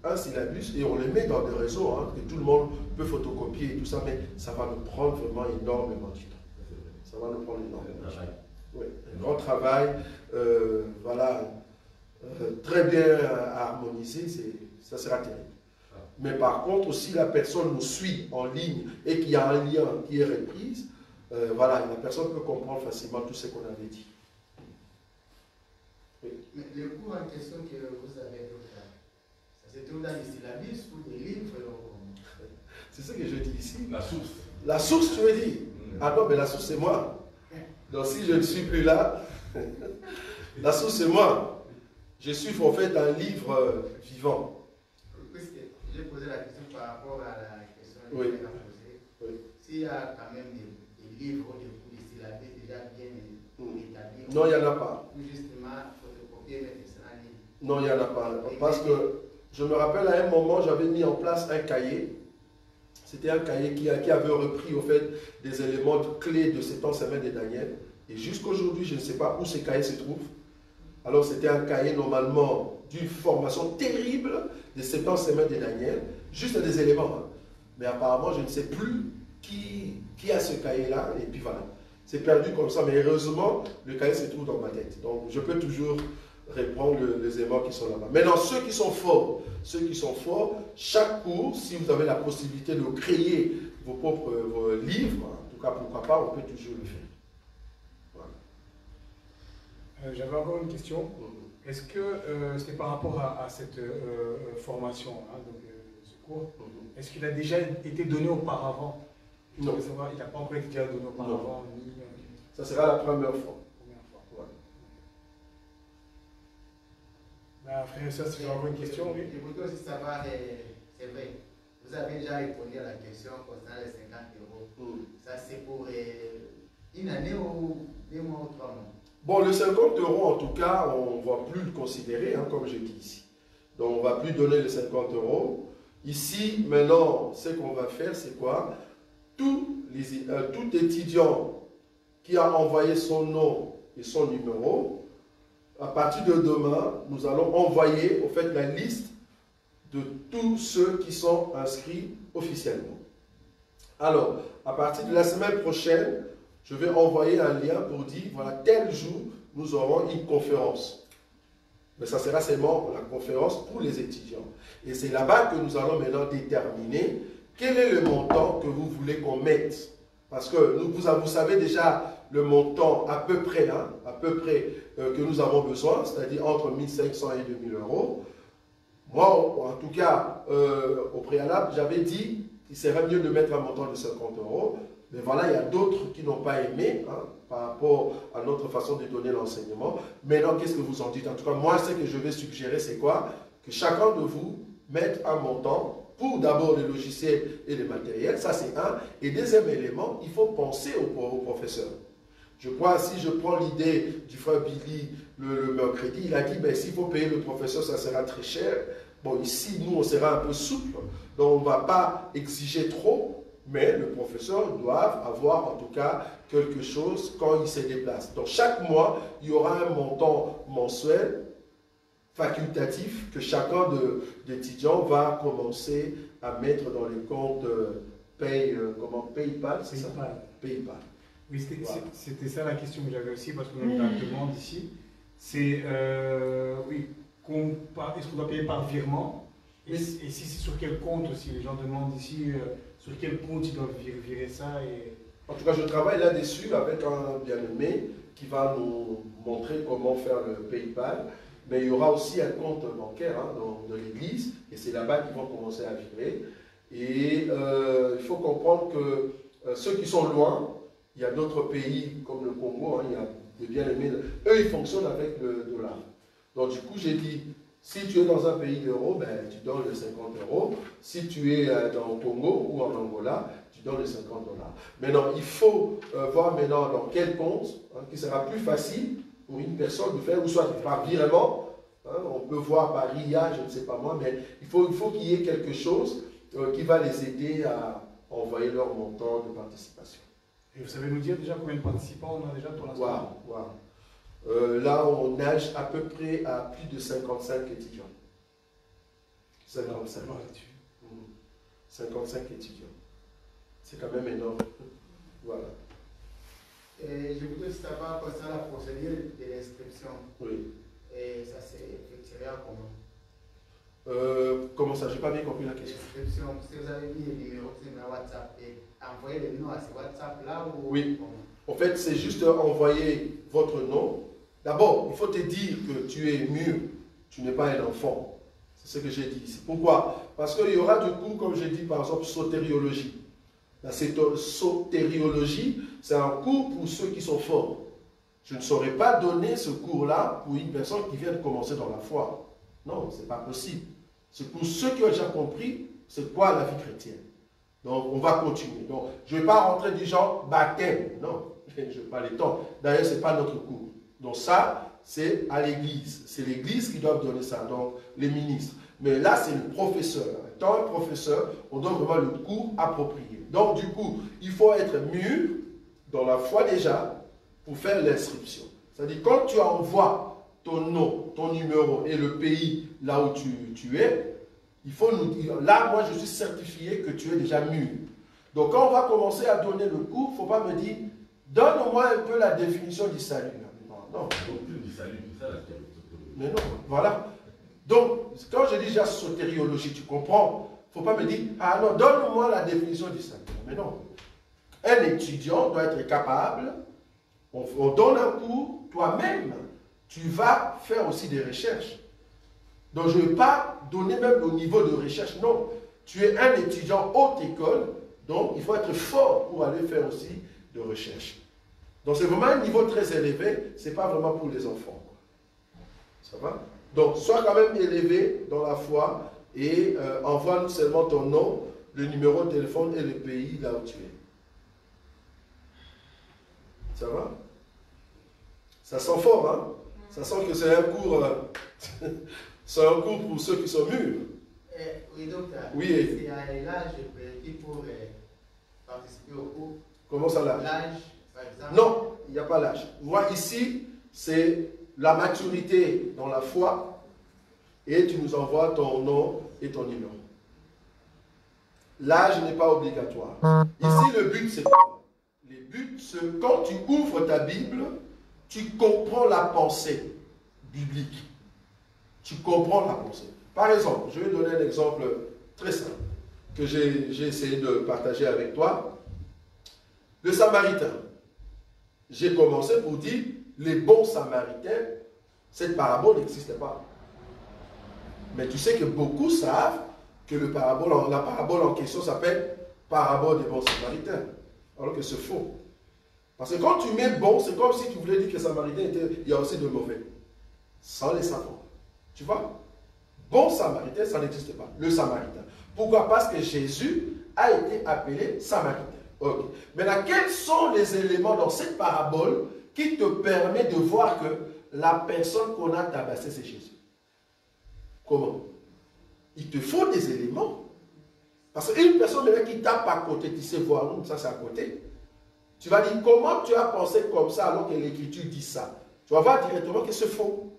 un syllabus et on le met dans des réseaux, hein, que tout le monde peut photocopier et tout ça, mais ça va nous prendre vraiment énormément de temps. Ça va nous prendre énormément de temps. Oui, un grand travail, voilà, très bien harmonisé, ça sera terrible. Mais par contre, si la personne nous suit en ligne et qu'il y a un lien qui est repris, voilà, la personne peut comprendre facilement tout ce qu'on avait dit. Oui. Mais le cours en question que vous avez fait, ça se trouve dans les syllabus ou des livres? C'est ce que je dis ici. La source. La source, tu veux dire? Ah non, mais la source, c'est moi. Donc si je ne suis plus là, la source, c'est moi. Je suis en fait un livre vivant. J'ai posé la question par rapport à la question que oui. vous avez posée. Oui. S'il y a quand même des livres ou des syllabus déjà bien établis. Non, il n'y en a pas. Ou justement, photocopier et mettre ça en ligne. Non, il n'y en a pas. Parce que je me rappelle à un moment, j'avais mis en place un cahier. C'était un cahier qui avait repris au fait des éléments clés de cet enseignement de Daniel. Et jusqu'aujourd'hui, je ne sais pas où ce cahier se trouve. Alors c'était un cahier normalement d'une formation terrible de cet enseignement de Daniel. Juste des éléments. Hein. Mais apparemment, je ne sais plus qui a ce cahier-là. Et puis voilà. C'est perdu comme ça. Mais heureusement, le cahier se trouve dans ma tête. Donc je peux toujours reprendre les éléments qui sont là-bas. Maintenant, ceux qui sont forts, chaque cours, si vous avez la possibilité de créer vos livres, en tout cas, pourquoi pas, on peut toujours le faire. Voilà. J'avais encore une question. Est-ce que c'était par rapport à cette formation, hein, donc, ce cours, est-ce qu'il a déjà été donné auparavant? Non. Il n'a pas encore été déjà donné auparavant. Ni, ça sera la première fois. Frère et soeur, si vous avez une question, oui. Je voudrais aussi savoir, c'est vrai, vous avez déjà répondu à la question concernant les 50 €. Ça, c'est pour une année ou 2 mois ou 3 mois? Bon, le 50 € en tout cas, on ne va plus le considérer, hein, comme je dis ici. Donc, on ne va plus donner les 50 €. Ici, maintenant, ce qu'on va faire, c'est quoi? Tout étudiant qui a envoyé son nom et son numéro, à partir de demain, nous allons envoyer, au fait, la liste de tous ceux qui sont inscrits officiellement. Alors, à partir de la semaine prochaine, je vais envoyer un lien pour dire, voilà, tel jour, nous aurons une conférence. Mais ça sera seulement la conférence pour les étudiants. Et c'est là-bas que nous allons maintenant déterminer quel est le montant que vous voulez qu'on mette. Parce que vous savez déjà le montant à peu près, hein, que nous avons besoin, c'est-à-dire entre 1 500 et 2 000 €. Moi, en tout cas, au préalable, j'avais dit qu'il serait mieux de mettre un montant de 50 €. Mais voilà, il y a d'autres qui n'ont pas aimé, hein, par rapport à notre façon de donner l'enseignement. Maintenant, qu'est-ce que vous en dites? En tout cas, moi, ce que je vais suggérer, c'est quoi? Que chacun de vous mette un montant pour d'abord les logiciels et les matériels, ça c'est un. Et deuxième élément, il faut penser au professeur. Je crois, si je prends l'idée du frère Billy le mercredi, il a dit, ben, s'il faut payer le professeur, ça sera très cher. Bon, ici, nous, on sera un peu souple, donc on ne va pas exiger trop, mais le professeur doit avoir en tout cas quelque chose quand il se déplace. Donc chaque mois, il y aura un montant mensuel facultatif que chacun d'étudiants va commencer à mettre dans les comptes PayPal, c'est ça? PayPal. Oui, c'était ça la question que j'avais aussi, parce qu'on a une demande ici. C'est, oui, est-ce qu'on doit payer par virement? Et si c'est sur quel compte aussi? Les gens demandent ici sur quel compte ils doivent virer ça. En tout cas, je travaille là-dessus avec un bien-aimé qui va nous montrer comment faire le PayPal. Mais il y aura aussi un compte bancaire, hein, de l'église, et c'est là-bas qu'ils vont commencer à virer. Et il faut comprendre que ceux qui sont loin, il y a d'autres pays comme le Congo, hein, il y a des bien-aimés, eux ils fonctionnent avec le dollar. Donc du coup j'ai dit, Si tu es dans un pays d'euros, ben, tu donnes les 50 euros. Si tu es dans le Congo ou en Angola, tu donnes les 50 $. Maintenant, il faut voir maintenant dans quel compte, qui sera plus facile pour une personne de faire, ou soit par virement, on peut voir par RIA, je ne sais pas moi, mais il faut qu'il y ait quelque chose qui va les aider à envoyer leur montant de participation. Et vous savez nous dire déjà combien de participants on a déjà pour l'instant? Là, on nage à peu près à plus de 55 étudiants. 55. 55 étudiants. C'est quand même énorme. Voilà. Et je voudrais savoir concernant la procédure de l'inscription. Oui. Et ça s'effectuera comment? Comment ça? Je n'ai pas bien compris la question. L'inscription, si vous avez mis le numéro sur WhatsApp, et envoyer le nom à ce WhatsApp-là ou... Oui. En fait, c'est juste envoyer votre nom. D'abord, il faut te dire que tu es mûr, tu n'es pas un enfant. C'est ce que j'ai dit ici. Pourquoi? Parce qu'il y aura du coup, comme j'ai dit, par exemple, sotériologie. La sotériologie, c'est un cours pour ceux qui sont forts. Je ne saurais pas donner ce cours-là pour une personne qui vient de commencer dans la foi. Non, ce n'est pas possible. C'est pour ceux qui ont déjà compris c'est quoi la vie chrétienne. Donc, on va continuer. Donc, je ne vais pas rentrer du genre baptême. Non, je n'ai pas le temps. D'ailleurs, ce n'est pas notre cours. Donc, ça, c'est à l'église. C'est l'église qui doit donner ça. Donc, les ministres. Mais là, c'est le professeur. Étant un professeur, on donne vraiment le cours approprié. Donc, du coup, il faut être mûr dans la foi déjà pour faire l'inscription. C'est-à-dire, quand tu envoies ton nom, ton numéro et le pays là où tu es, il faut nous dire, là, moi, je suis certifié que tu es déjà mûr. Donc, quand on va commencer à donner le cours, il ne faut pas me dire, donne-moi un peu la définition du salut. Non. Mais non, voilà. Donc, quand je dis déjà sotériologie, tu comprends? Il ne faut pas me dire, ah non, donne-moi la définition du salut. Mais non. Un étudiant doit être capable, on donne un cours, toi-même, tu vas faire aussi des recherches. Donc, je ne vais pas donner même le niveau de recherche, non. Tu es un étudiant haute école, donc il faut être fort pour aller faire aussi de recherche. Donc, c'est vraiment un niveau très élevé, ce n'est pas vraiment pour les enfants. Ça va? Donc, sois quand même élevé dans la foi et envoie-nous seulement ton nom, le numéro de téléphone et le pays là où tu es. Ça va? Ça sent fort, hein? Ça sent que c'est un cours, c'est un cours pour ceux qui sont mûrs. Oui, docteur. Oui. Il y a l'âge prérequis pour participer au cours. Comment ça, l'âge? L'âge, par exemple. Non, il n'y a pas l'âge. Moi, ici, c'est la maturité dans la foi et tu nous envoies ton nom et ton numéro. L'âge n'est pas obligatoire. Ici, le but, c'est quoi? Le but, c'est quand tu ouvres ta Bible, tu comprends la pensée biblique. Tu comprends la pensée. Par exemple, je vais donner un exemple très simple que j'ai essayé de partager avec toi. Le Samaritain. J'ai commencé pour dire les bons Samaritains, cette parabole n'existe pas. Mais tu sais que beaucoup savent que la parabole en question s'appelle parabole des bons Samaritains. Alors que c'est faux. Parce que quand tu mets bon, c'est comme si tu voulais dire que les Samaritains il y a aussi de mauvais. Sans les savoir. Tu vois? Bon Samaritain, ça n'existe pas. Le Samaritain. Pourquoi? Parce que Jésus a été appelé Samaritain. Okay. Maintenant, quels sont les éléments dans cette parabole qui te permet de voir que la personne qu'on a tabassée, c'est Jésus? Comment? Il te faut des éléments. Parce qu'une personne maintenant qui tape à côté, tu sais voir, ça c'est à côté. Tu vas dire, comment tu as pensé comme ça alors que l'Écriture dit ça? Tu vas voir directement que c'est faux.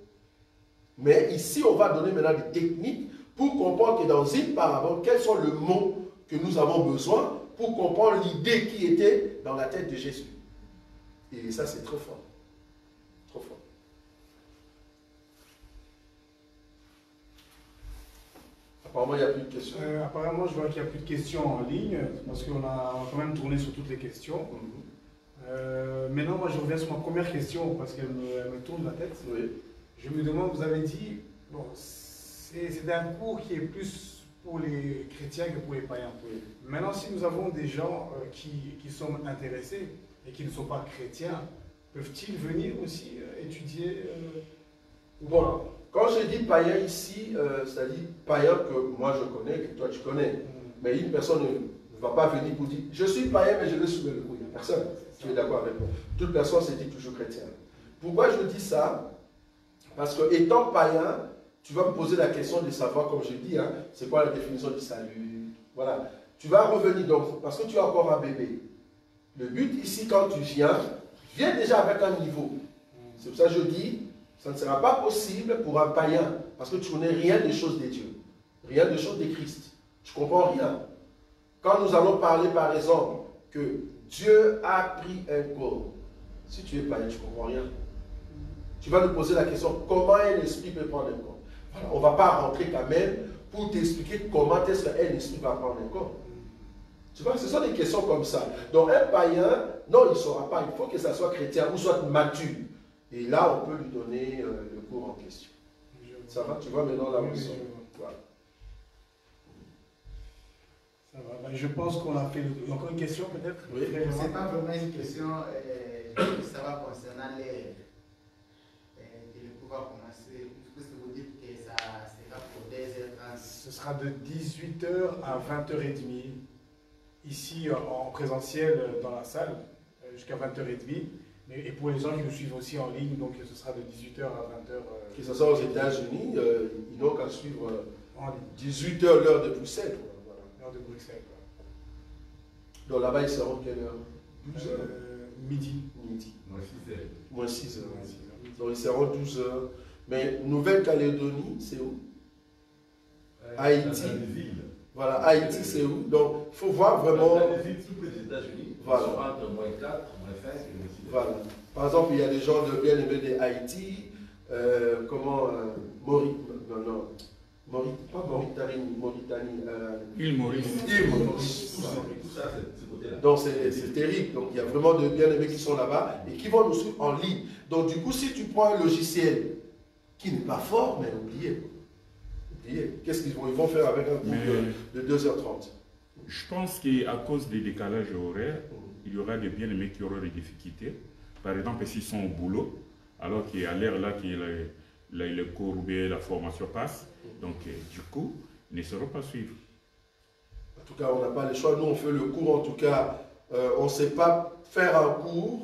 Mais ici, on va donner maintenant des techniques pour comprendre que dans une parabole, quels sont les mots que nous avons besoin pour comprendre l'idée qui était dans la tête de Jésus. Et ça, c'est trop fort. Trop fort. Apparemment, il n'y a plus de questions. Apparemment, je vois qu'il n'y a plus de questions en ligne, parce qu'on a quand même tourné sur toutes les questions. Maintenant, moi, je reviens sur ma première question, parce qu'elle me tourne la tête. Oui. Je me demande, vous avez dit, bon, c'est un cours qui est plus pour les chrétiens que pour les païens. Oui. Maintenant, si nous avons des gens qui sont intéressés et qui ne sont pas chrétiens, peuvent-ils venir aussi étudier Bon, Quand je dis païen ici, c'est-à-dire païen que moi je connais, que toi tu connais. Mais une personne ne va pas venir pour dire je suis païen, mais je vais soulever le coup. Il n'y a personne qui est d'accord avec moi. Toute personne se dit toujours chrétien. Pourquoi je dis ça? Parce que étant païen, tu vas me poser la question de savoir, comme je dis, hein, c'est quoi la définition du salut. Voilà. Tu vas revenir donc, parce que tu es encore un bébé. Le but ici, quand tu viens déjà avec un niveau. C'est pour ça que je dis, ça ne sera pas possible pour un païen, parce que tu ne connais rien des choses de Dieu, rien des choses de Christ. Tu ne comprends rien. Quand nous allons parler, par exemple, que Dieu a pris un corps, si tu es païen, tu ne comprends rien. Tu vas nous poser la question, comment un esprit peut prendre un corps? Voilà, on ne va pas rentrer quand même pour t'expliquer comment est-ce qu'un esprit va prendre un corps. Tu vois, ce sont des questions comme ça. Donc un païen, non, il ne saura pas. Il faut que ça soit chrétien ou soit mature. Et là, on peut lui donner le cours en question. Ça va? Tu vois maintenant la leçon. Voilà. Ça va. Ben, je pense qu'on a fait... Encore une question peut-être? Oui. Ce n'est pas vraiment une question, ça va concernant l'air. Et le pouvoir commencer. Puisque vous dites que ça sera pour 2h30. Ce sera de 18h à 20h30. Ici en présentiel dans la salle, jusqu'à 20h30. Et pour les gens qui nous suivent aussi en ligne, donc ce sera de 18h à 20h. Que ce soit aux États-Unis, ils n'ont qu'à suivre en ligne. 18h l'heure de Bruxelles. Voilà. L'heure de Bruxelles. Donc là-bas, ils seront quelle heure? 12h Midi. Midi. Moins 6h. Moins 6h. Donc ils seront 12h. Mais Nouvelle-Calédonie, c'est où? Haïti. Voilà, Haïti, c'est où? Donc, il faut voir vraiment. Dans les États-Unis, voilà. Entre moins 4, moins 5 et moins 6. Voilà. Par exemple, il y a des gens de bien aimés de Haïti, Mauritanie. Île Maurice. Île Maurice. Tout ça, c'est ce côté-là. Donc, c'est terrible. Donc, il y a vraiment de bien aimés qui sont là-bas et qui vont nous suivre en ligne. Donc, du coup, si tu prends un logiciel qui n'est pas fort, mais oubliez. Qu'est-ce qu'ils vont? Ils vont faire avec un cours de 2h30. Je pense qu'à cause des décalages horaires, il y aura des bien-aimés qui auront des difficultés. Par exemple, s'ils sont au boulot, alors qu'il y a l'heure là, le cours ou bien la formation passe, donc du coup, ils ne sauront pas suivre. En tout cas, on n'a pas le choix. Nous, on fait le cours. En tout cas, on ne sait pas faire un cours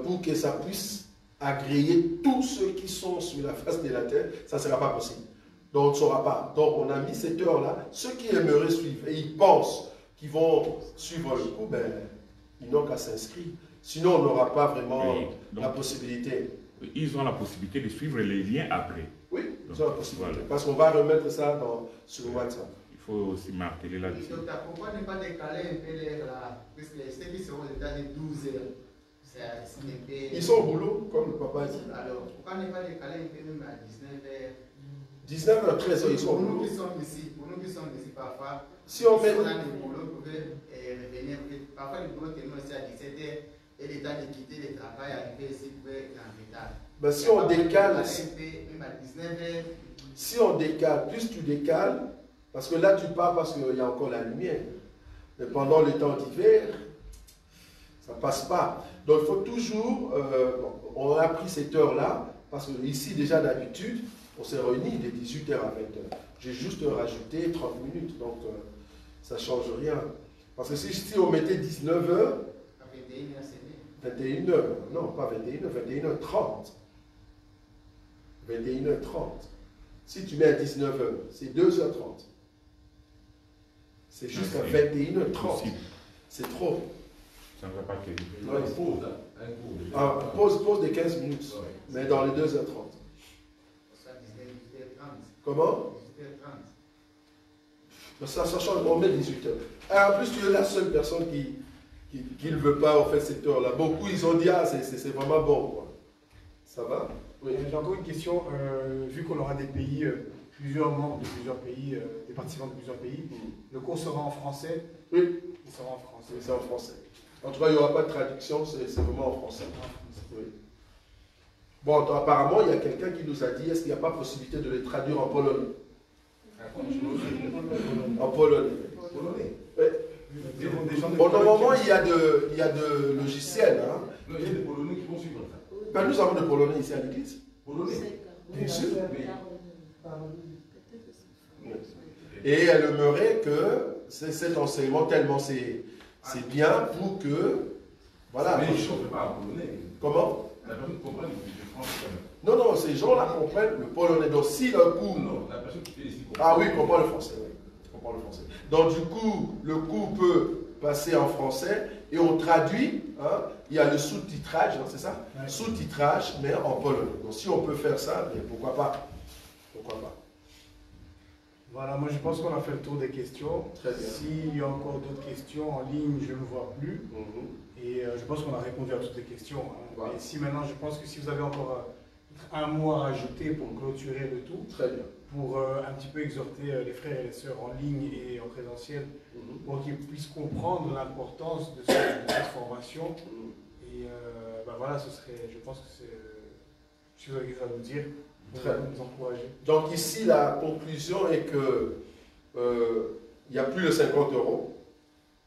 pour que ça puisse agréer tous ceux qui sont sur la face de la terre. Ça ne sera pas possible. Donc, on ne saura pas. Donc, on a mis cette heure-là. Ceux qui aimeraient suivre et ils pensent qu'ils vont suivre le cours, ben, ils n'ont qu'à s'inscrire. Sinon, on n'aura pas vraiment la possibilité. Ils ont la possibilité de suivre les liens après. Oui, ils ont la possibilité. Voilà. Parce qu'on va remettre ça sur WhatsApp. Il faut aussi marteler là-dessus. Docteur, pourquoi ne pas décaler un peu l'heure là? Parce que ceux qui seront aux États-Unis 12h. Ils sont au boulot, comme le papa dit. Alors, pourquoi ne pas décaler un peu même à 19h? 19h, 13h, ils sont au Pour nous boulot. qui sommes ici, parfois, Si on met... on a des boulots, vous pouvez revenir. Parfois, le boulot termine aussi à 17h et le temps de quitter le travail, arriver ici, vous pouvez être en retard. Ben, si on décale, même à 19h. si on décale, plus tu décales, parce que là tu pars parce qu'il y a encore la lumière. Mais pendant le temps d'hiver, ça ne passe pas. Donc il faut toujours, on a pris cette heure-là, parce que ici déjà d'habitude, on s'est réunis de 18h à 20h. J'ai juste rajouté 30 minutes, donc ça ne change rien. Parce que si on mettait 19h, 21h, non pas 21h, 21h30. 21h30. Si tu mets à 19h, c'est 2h30. C'est juste à 21h30. C'est trop. Ça ne va pas tenir. Il y aura une pause, hein. Un cours. Pause de 15 minutes, Ouais. mais dans les 2h30. Comment? 18h30. Ça change, on met 18h. Et en plus, tu es la seule personne qui ne veut pas en fait cette heure-là. Beaucoup, ils ont dit, ah, c'est vraiment bon. Quoi. Ça va? Oui. J'ai encore une question. Vu qu'on aura des pays, plusieurs membres de plusieurs pays, des participants de plusieurs pays, le cours sera en français? Oui. Il sera en français. C'est en français. En tout cas, il n'y aura pas de traduction, c'est vraiment en français. Oui. Bon, apparemment, il y a quelqu'un qui nous a dit, est-ce qu'il n'y a pas possibilité de les traduire en polonais? En polonais. Oui. Bon, normalement, il y a de logiciels. Hein. Il y a des Polonais qui vont suivre ça. Ben, nous avons des Polonais ici à l'église. Polonais. Bien sûr, oui. Oui. Et elle aimerait que cet enseignement, tellement c'est bien pour que... Voilà. Mais les gens ne peuvent pas en polonais. Comment? La personne comprend le français. Non, non, ces gens-là comprennent le polonais. Donc si le cours... Non, la personne qui fait ici comprend. Ah oui, comprend le français, oui. Comprend le français. Donc du coup, le cours peut passer en français et on traduit, hein, il y a le sous-titrage, hein, c'est ça? Ouais. Sous-titrage, mais en polonais. Donc si on peut faire ça, mais pourquoi pas? Pourquoi pas? Voilà, moi je pense qu'on a fait le tour des questions. Très bien. S'il y a encore d'autres questions en ligne, je ne vois plus. Mhm. Et je pense qu'on a répondu à toutes les questions. Hein. Voilà. Et si maintenant, je pense que si vous avez encore un mot à rajouter pour clôturer le tout, Très bien. pour un petit peu exhorter les frères et les sœurs en ligne et en présentiel, Mhm. pour qu'ils puissent comprendre l'importance de cette formation. Mhm. Et ben voilà, ce serait, je pense que c'est, si vous avez quelque chose à nous dire, pour Très nous encourager. Donc ici, la conclusion est que il n'y a plus de 50 euros.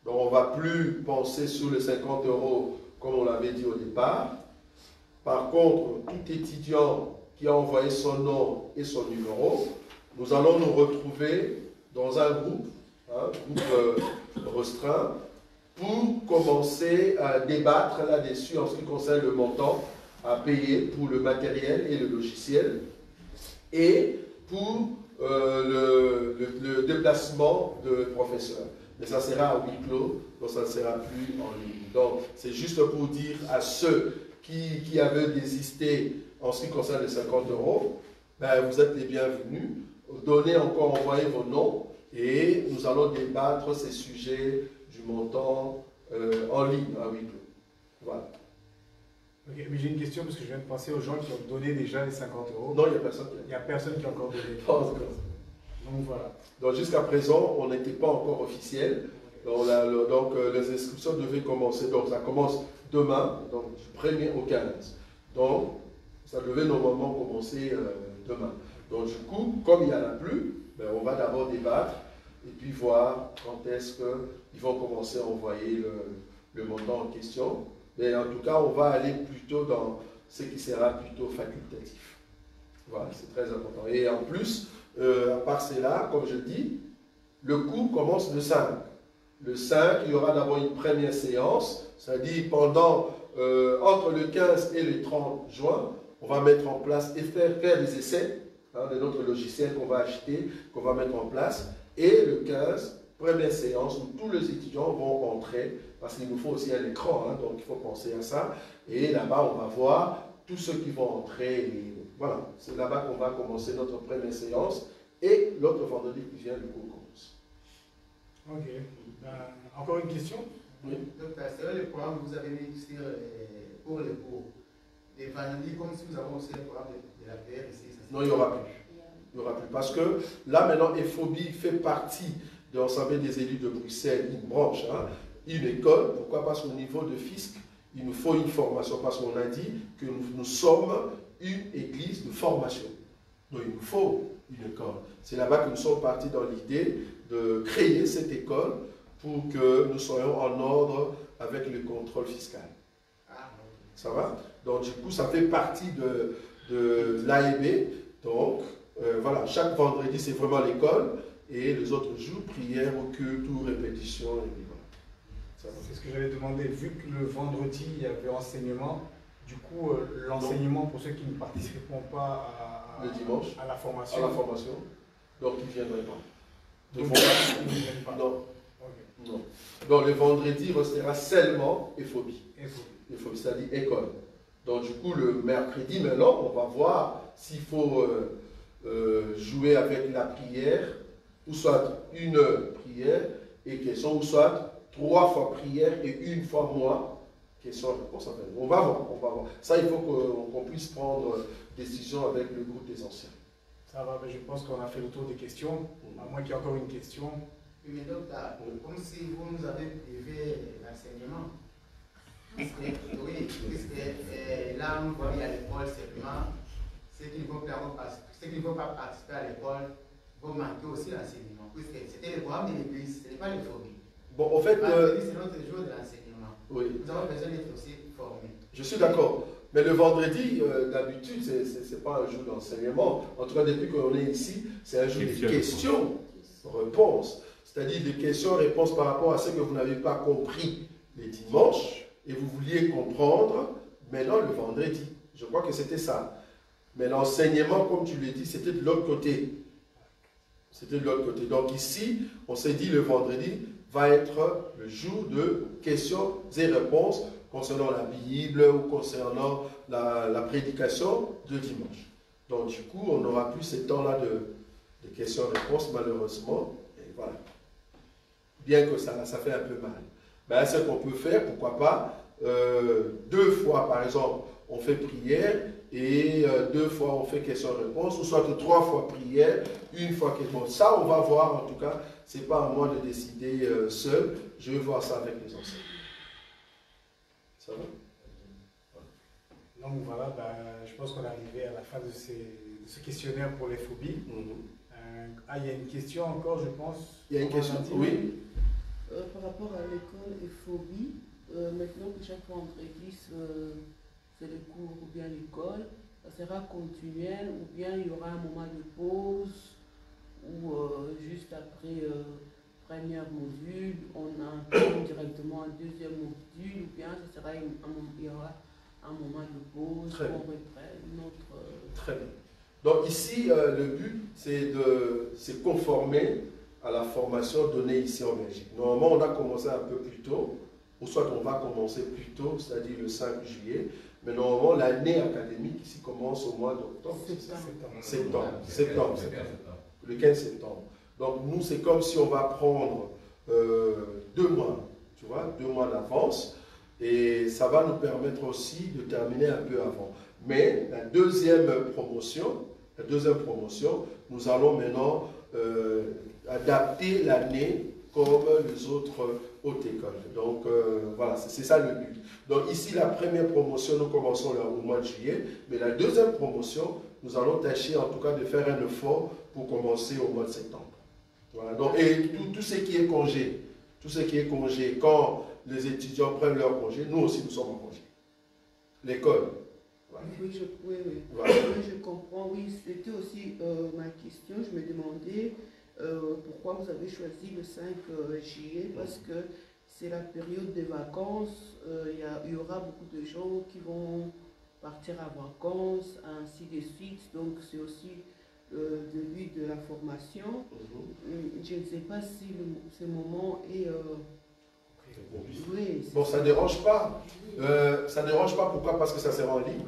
Donc on ne va plus penser sur les 50 euros comme on l'avait dit au départ. Par contre, tout étudiant qui a envoyé son nom et son numéro, nous allons nous retrouver dans un groupe, restreint, pour commencer à débattre là-dessus en ce qui concerne le montant à payer pour le matériel et le logiciel et pour le déplacement de professeurs. Mais ça sera à huis clos, donc ça ne sera plus en ligne. Donc c'est juste pour dire à ceux qui avaient désisté en ce qui concerne les 50 euros, ben, vous êtes les bienvenus. Donnez encore, envoyez vos noms et nous allons débattre ces sujets du montant en ligne à huis clos. Voilà. Ok, mais j'ai une question parce que je viens de penser aux gens qui ont donné déjà les 50 euros. Non, il n'y a personne Il n'y a personne qui a encore donné. Pas encore. Donc voilà. Donc jusqu'à présent, on n'était pas encore officiel. Donc, les inscriptions devaient commencer. Donc ça commence demain, donc du 1er au 15. Donc ça devait normalement commencer demain. Donc du coup, comme il n'y en a plus, ben, on va d'abord débattre et puis voir quand est-ce qu'ils vont commencer à envoyer le montant en question. Mais en tout cas, on va aller plutôt dans ce qui sera plutôt facultatif. Voilà, c'est très important. Et en plus, à part cela, comme je dis, le cours commence le 5. Le 5, il y aura d'abord une première séance, c'est-à-dire entre le 15 et le 30 juin, on va mettre en place et faire des essais de notre logiciel qu'on va acheter, qu'on va mettre en place. Et le 15, première séance où tous les étudiants vont entrer, parce qu'il nous faut aussi un écran, donc il faut penser à ça. Et là-bas, on va voir tous ceux qui vont entrer. Et voilà, c'est là-bas qu'on va commencer notre première séance. Et l'autre vendredi qui vient, le cours commence. Ok. Encore une question? Oui. Donc, c'est le programme que vous avez mis sur, pour les cours. Des vendredis, comme si nous avons aussi le programme de la PR ici. Non, il n'y aura plus. Il n'y aura plus. Parce que là, maintenant, EFOBI fait partie de l'Assemblée des élus de Bruxelles, une branche, une école. Pourquoi? Parce qu'au niveau de FISC, il nous faut une formation. Parce qu'on a dit que nous sommes une église de formation. Donc, il nous faut une école. C'est là-bas que nous sommes partis dans l'idée de créer cette école pour que nous soyons en ordre avec le contrôle fiscal. Ça va? Donc, du coup, ça fait partie de l'AEB. Donc, voilà, chaque vendredi, c'est vraiment l'école. Et les autres jours, prière, au culte ou répétition. Et puis voilà. C'est ce que j'avais demandé. Vu que le vendredi, il y avait enseignement, du coup, l'enseignement pour ceux qui ne participeront pas le dimanche, à la formation. Donc, ils ne viendraient pas. Donc, ils ne viennent pas. Non. Okay. Non. Donc, le vendredi restera seulement EFOBI. EFOBI, c'est-à-dire école. Donc, du coup, le mercredi, maintenant, on va voir s'il faut jouer avec la prière, ou soit une prière et question, ou soit 3 fois prière et 1 fois moi, question-réponse. On va voir, on va voir. Ça, il faut qu'on puisse prendre décision avec le groupe des anciens. Ça va, mais je pense qu'on a fait le tour des questions. À moins qu'il y ait encore une question. Oui, mais donc, comme si vous nous avez privé l'enseignement. Puisque là, nous voyons à l'école seulement, ceux qui ne vont pas participer à l'école vont manquer aussi l'enseignement. Puisque c'était le programme de l'église, ce n'est pas l'EFOBI. Bon, en fait, c'est notre jour de l'enseignement. Oui. Nous avons besoin d'être aussi formés. Je suis d'accord. Mais le vendredi, d'habitude, ce n'est pas un jour d'enseignement. En tout cas, depuis qu'on est ici, c'est un jour de questions-réponses. C'est-à-dire des questions-réponses par rapport à ce que vous n'avez pas compris les dimanches et vous vouliez comprendre maintenant le vendredi. Je crois que c'était ça. Mais l'enseignement, comme tu l'as dit, c'était de l'autre côté. C'était de l'autre côté. Donc ici, on s'est dit le vendredi va être le jour de questions et réponses concernant la Bible ou concernant la prédication de dimanche. Donc du coup, on n'aura plus ce temps-là de questions-réponses, malheureusement. Et voilà. Bien que ça fait un peu mal. Ben, ce qu'on peut faire, pourquoi pas, 2 fois par exemple, on fait prière et 2 fois on fait question-réponse, ou soit 3 fois prière, 1 fois question. Ça, on va voir en tout cas, ce n'est pas à moi de décider seul, je vais voir ça avec les enseignants. Ça va? Donc voilà, je pense qu'on est arrivé à la fin de ce questionnaire pour les phobies. Il y a une question encore, je pense. Il y a une question, oui. Par rapport à l'école et phobie, maintenant que chaque vendredi c'est le cours ou bien l'école, ça sera continuel ou bien il y aura un moment de pause ou juste après premier module, on entame directement un deuxième module ou bien il y aura un moment de pause, on reprenne notre... Très bien. Donc ici, le but, c'est de se conformer à la formation donnée ici en Belgique. Normalement, on a commencé un peu plus tôt, ou soit on va commencer plus tôt, c'est-à-dire le 5 juillet, mais normalement, l'année académique ici commence au mois d'octobre. Septembre. Le 15 septembre. Donc nous, c'est comme si on va prendre 2 mois, tu vois, 2 mois d'avance, et ça va nous permettre aussi de terminer un peu avant. Mais la deuxième promotion, nous allons maintenant adapter l'année comme les autres hautes écoles. Donc voilà, c'est ça le but. Donc ici, la première promotion, nous commençons là au mois de juillet, mais la deuxième promotion, nous allons tâcher en tout cas de faire un effort pour commencer au mois de septembre. Voilà. Donc, et tout ce qui est congé, quand les étudiants prennent leur congé, nous aussi nous sommes en congé. L'école. Voilà. Oui, voilà. Oui, je comprends. Oui, c'était aussi ma question. Je me demandais pourquoi vous avez choisi le 5 juillet, parce que c'est la période des vacances. Il y aura beaucoup de gens qui vont partir à vacances, ainsi de suite. Donc, c'est aussi le début de la formation. Je ne sais pas si ce moment est... Bon, ça ne dérange pas. Ça ne dérange pas, pourquoi? Parce que ça sera en ligne.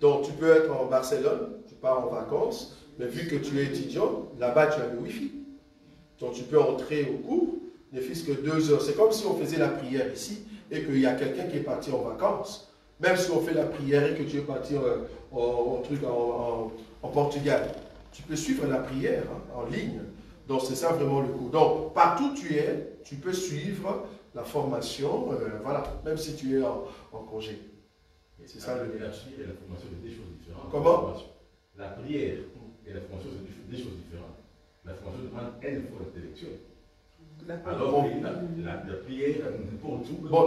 Donc, tu peux être en Barcelone, tu pars en vacances, mais vu que tu es étudiant, là-bas, tu as le Wi-Fi. Donc, tu peux entrer au cours, ne fût-ce que 2 heures. C'est comme si on faisait la prière ici et qu'il y a quelqu'un qui est parti en vacances. Même si on fait la prière et que tu es parti en Portugal, tu peux suivre la prière en ligne. Donc, c'est ça vraiment le coup. Donc, partout où tu es, tu peux suivre la formation, voilà, même si tu es en congé. C'est ça le but. La prière et la formation, c'est des choses différentes. Comment? La prière et la formation, c'est des choses différentes. La formation demande un effort intellectuel. Alors, la prière, pour tout. Bon,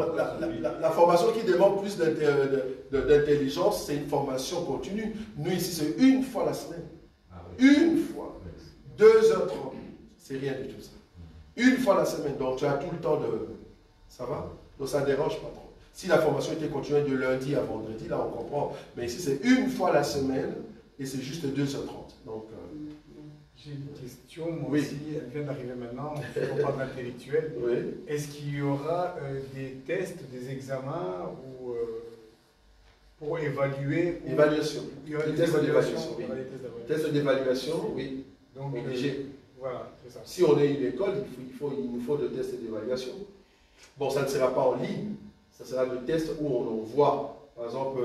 la formation qui demande plus d'intelligence, c'est une formation continue. Nous, ici, c'est 1 fois la semaine. Une fois. 2h30. C'est rien du tout ça. 1 fois la semaine. Donc, tu as tout le temps de... Ça va? Donc, ça ne dérange pas trop. Si la formation était continuée de lundi à vendredi, là, on comprend. Mais ici, c'est 1 fois la semaine et c'est juste 2h30. Donc... J'ai une question, moi aussi, elle vient d'arriver maintenant, on parle d'intellectuel. Oui. Est-ce qu'il y aura des tests, des examens ou, pour évaluer Évaluation. Il y aura des tests d'évaluation, oui. Tests d'évaluation, oui. Donc, obligé. Voilà, c'est ça. Si on est une école, il nous faut des tests d'évaluation. Bon, ça ne sera pas en ligne, ça sera des tests où on envoie. Par exemple,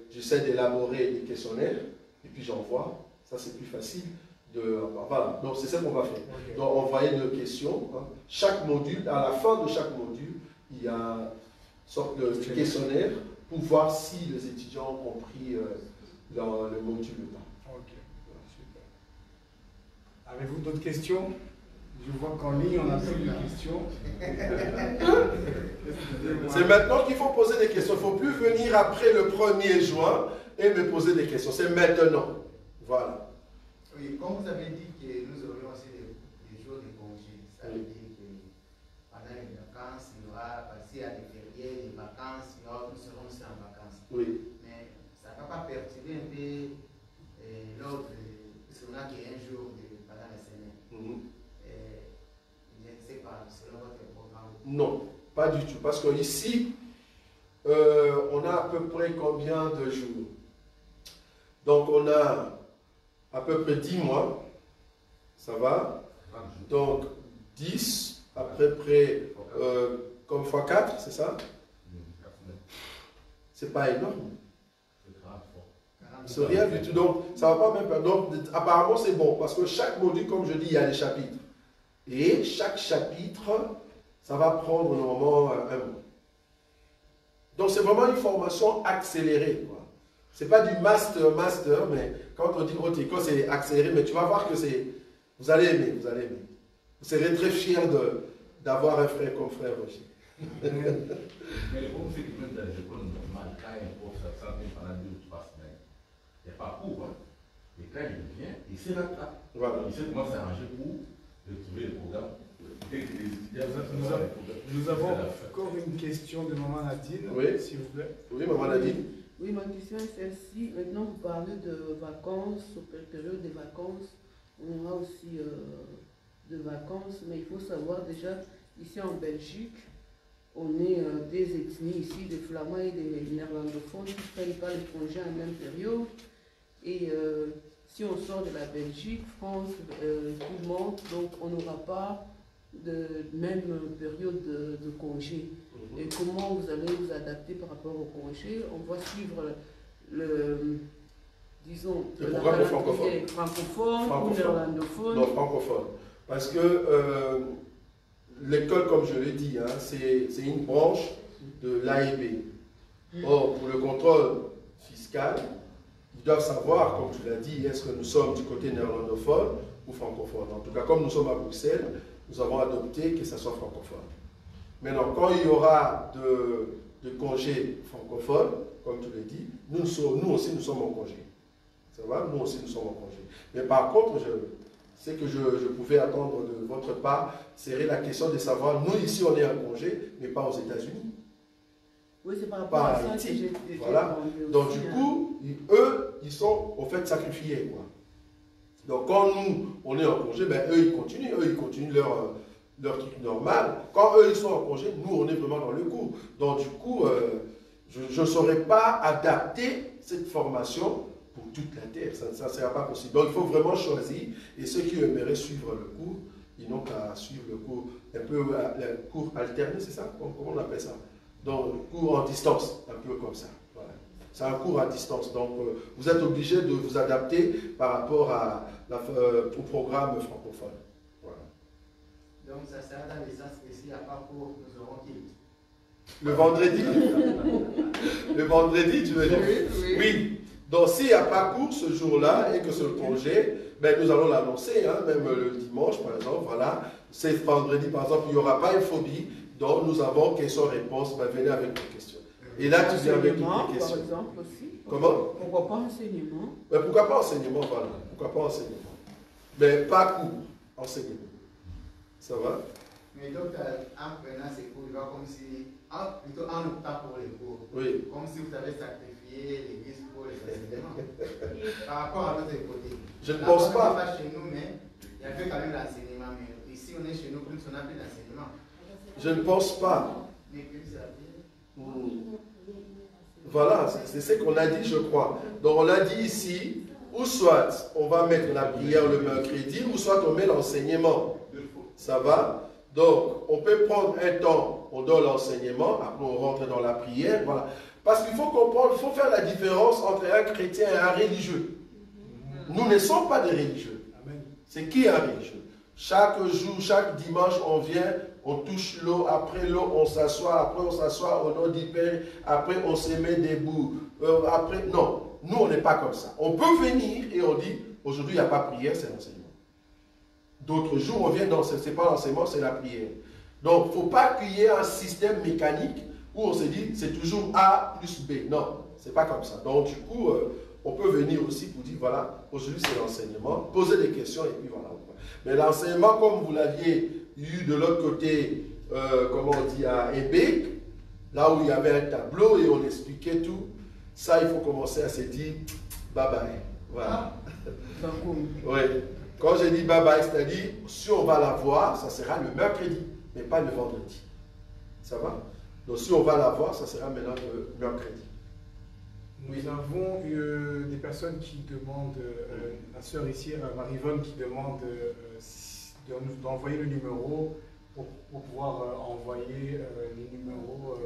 j'essaie d'élaborer des questionnaires et puis j'envoie. Ça, c'est plus facile. Voilà, donc c'est ça qu'on va faire. Okay. Donc envoyer nos questions. Chaque module, à la fin de chaque module, il y a une sorte de questionnaire pour voir si les étudiants ont compris dans le module ou pas. Ok, super. Avez-vous d'autres questions? Je vois qu'en ligne, on a plus de questions. C'est maintenant qu'il faut poser des questions. Il ne faut plus venir après le 1er juin et me poser des questions. C'est maintenant. Voilà. Oui, comme vous avez dit que nous aurions aussi des jours de congé, ça veut dire que pendant les vacances, il y aura, parce qu'il y a des fériés, des vacances, nous serons aussi en vacances. Oui. Mais ça ne va pas perturber un peu l'ordre, parce qu'on a qu'un jour pendant la semaine. Je ne sais pas, selon votre programme. Non, pas du tout. Parce qu'ici, on a à peu près combien de jours? Donc, on a à peu près 10 mois. Ça va? Donc, 10, à peu près, comme fois 4, c'est ça? C'est pas énorme. C'est rien du tout. Donc, ça ne va pas même pas. Donc, apparemment, c'est bon. Parce que chaque module, comme je dis, il y a des chapitres. Et chaque chapitre, ça va prendre normalement un mois. Donc, c'est vraiment une formation accélérée. Ce n'est pas du master, mais quand on dit haute école, c'est accéléré. Mais tu vas voir que c'est. Vous allez aimer, vous allez aimer. Vous serez très fiers d'avoir un frère comme frère Roger. Mais le problème, c'est que même dans les écoles normales, quand un prof s'absente pendant 2 ou 3 semaines, il n'y a pas cours. Et quand il revient, il se rattrape. Voilà. Il sait comment s'arranger pour retrouver le programme. Nous avons encore une question de Maman Nadine, oui. S'il vous plaît. Oui, Maman Nadine. Oui, ma question est celle-ci. Maintenant, vous parlez de vacances, période des vacances. On aura aussi de vacances, mais il faut savoir déjà, ici en Belgique, on est des ethnies ici, des flamands et des néerlandophones qui ne prennent pas les congés en même période. Et si on sort de la Belgique, France, tout le monde, donc on n'aura pas de même période de congé. Et comment vous allez vous adapter par rapport au congé? On va suivre disons, le programme francophone. Francophone ou néerlandophone? Non, francophone. Parce que l'école, comme je l'ai dit, hein, c'est une branche de l'AEB. Or, pour le contrôle fiscal, ils doivent savoir, comme tu l'as dit, est-ce que nous sommes du côté néerlandophone ou francophone. En tout cas, comme nous sommes à Bruxelles, nous avons adopté que ça soit francophone. Maintenant, quand il y aura de congés francophones, comme tu l'as dit, nous aussi nous sommes en congé. Ça va? Nous aussi nous sommes en congé. Mais par contre, ce que je pouvais attendre de votre part, serait la question de savoir, nous ici on est en congé, mais pas aux États-Unis. Oui, c'est par rapport à ça Haïti. que j'ai Voilà. Donc du coup, eux, ils sont au fait sacrifiés, quoi. Donc quand nous, on est en congé, ben, eux, ils continuent leur truc normal. Quand eux, ils sont en congé, nous, on est vraiment dans le cours. Donc du coup, je ne saurais pas adapter cette formation pour toute la terre. Ça ne sera pas possible. Donc il faut vraiment choisir. Et ceux qui aimeraient suivre le cours, ils n'ont qu'à suivre le cours, un peu le cours alterné, c'est ça? Comment on appelle ça? Donc cours en distance, un peu comme ça. Voilà. C'est un cours à distance. Donc vous êtes obligé de vous adapter par rapport au programme francophone. Voilà. Donc ça sera dans le sens que s'il n'y a pas cours, nous aurons qui? Le vendredi? Le vendredi, tu veux dire? Oui. Donc, s'il n'y a pas cours ce jour-là et que c'est le congé, ben, nous allons l'annoncer, hein, même le dimanche, par exemple. Voilà. C'est vendredi, par exemple, il n'y aura pas une phobie. Donc, nous avons questions-réponses. Ben, venez avec vos questions. Et là, tu viens avec toutes les questions. Par exemple, aussi. Comment? Pourquoi pas enseignement? Ben, pourquoi pas enseignement? Voilà. Pourquoi pas enseignement? Mais pas cours, enseignement. Ça va? Mais donc, en prenant ces cours, il va comme si, plutôt en optant pour les cours, oui. Comme si vous avez sacrifié l'église pour les enseignements. Par rapport à notre côté. Je ne pense pas. Pas chez nous, mais il y avait quand même l'enseignement. Mais ici, on est chez nous, plus on n'a plus d'enseignement. Je ne pense pas. Mais plus ça vient. Voilà, c'est ce qu'on a dit, je crois. Donc, on l'a dit ici, ou soit on va mettre la prière le mercredi, ou soit on met l'enseignement. Ça va? Donc, on peut prendre un temps, on donne l'enseignement, après on rentre dans la prière, voilà. Parce qu'il faut comprendre, il faut faire la différence entre un chrétien et un religieux. Nous ne sommes pas des religieux. C'est qui un religieux? Chaque jour, chaque dimanche, on vient, on touche l'eau, après l'eau, on s'assoit, après on s'assoit au nom du Père, après on se met debout. Après, non, nous on n'est pas comme ça. On peut venir et on dit, aujourd'hui il n'y a pas prière, c'est l'enseignement. D'autres jours, on vient dans ce n'est pas l'enseignement, c'est la prière. Donc, il ne faut pas qu'il y ait un système mécanique où on se dit c'est toujours A plus B. Non, ce n'est pas comme ça. Donc, du coup, on peut venir aussi pour dire voilà, aujourd'hui c'est l'enseignement, poser des questions et puis voilà. Mais l'enseignement, comme vous l'aviez eu de l'autre côté, comment on dit, à EBIC, là où il y avait un tableau et on expliquait tout, ça, il faut commencer à se dire bye bye. Voilà. Oui. Quand je dis bye bye, c'est-à-dire, si on va la voir, ça sera le mercredi, mais pas le vendredi. Ça va? Donc, si on va la voir, ça sera maintenant le mercredi. Nous avons des personnes qui demandent, la sœur ici, Marie-Vonne, qui demande d'envoyer le numéro pour pouvoir envoyer les numéros,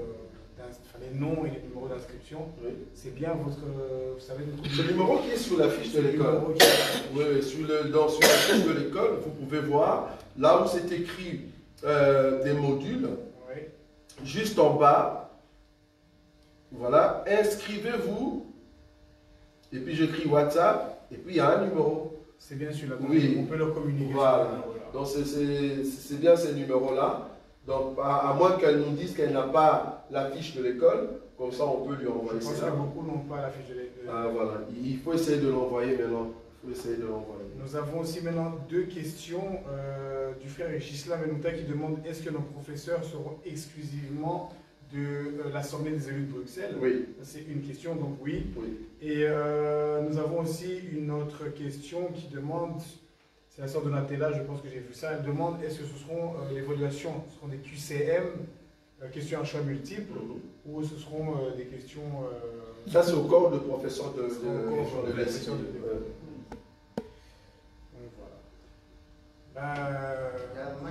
les noms et les numéros d'inscription. Oui. C'est bien votre, vous savez, ce numéro qui est sur la fiche de l'école. Oui, sur la fiche de l'école, vous pouvez voir là où c'est écrit des modules, oui. Juste en bas. Voilà, inscrivez-vous, et puis j'écris WhatsApp, et puis il y a un numéro. C'est bien celui-là, oui. On peut leur communiquer. Voilà, donc c'est bien ces numéros-là. Donc, à moins qu'elle nous dise qu'elle n'a pas la fiche de l'école, comme ça on peut lui envoyer ça. Je pense que beaucoup n'ont pas la fiche de l'école. Ah voilà, il faut essayer de l'envoyer maintenant. Nous avons aussi maintenant deux questions du frère Gisela Menouta qui demande est-ce que nos professeurs seront exclusivement de l'Assemblée des élus de Bruxelles? Oui. C'est une question, donc oui. Oui. Et nous avons aussi une autre question qui demande, c'est la sœur Donatella, je pense que j'ai vu ça, elle demande est-ce que ce seront l'évaluation, ce seront des QCM, questions à choix multiples, ou ce seront des questions... ça c'est au corps de professeur de l'ESI.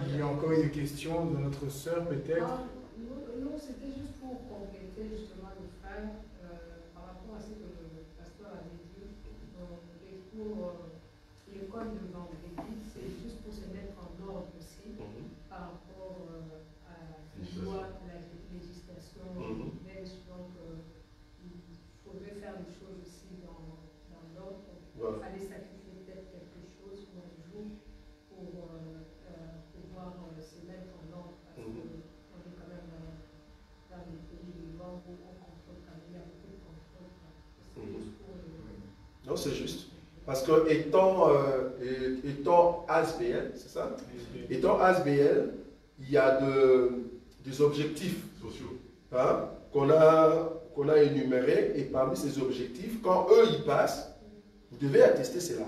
Il y a encore une question de notre sœur peut-être. Non, c'était juste pour compléter justement le frère par rapport à ce que le pasteur avait dit. Pour l'école de vendredi, c'est juste pour se mettre en ordre aussi par rapport à la loi, la législation belge. Donc, il faudrait faire les choses aussi dans l'ordre. Il fallait sacrifier peut-être quelque chose pour un jour pour pouvoir se mettre en ordre parce qu'on est quand même dans les pays vivants où on contrôle quand même, il y a beaucoup de contrôle. Non, c'est juste. Parce que étant ASBL, c'est ça? Étant ASBL, il y a des objectifs sociaux hein, qu'on a énumérés et parmi ces objectifs, quand eux ils passent, vous devez attester cela.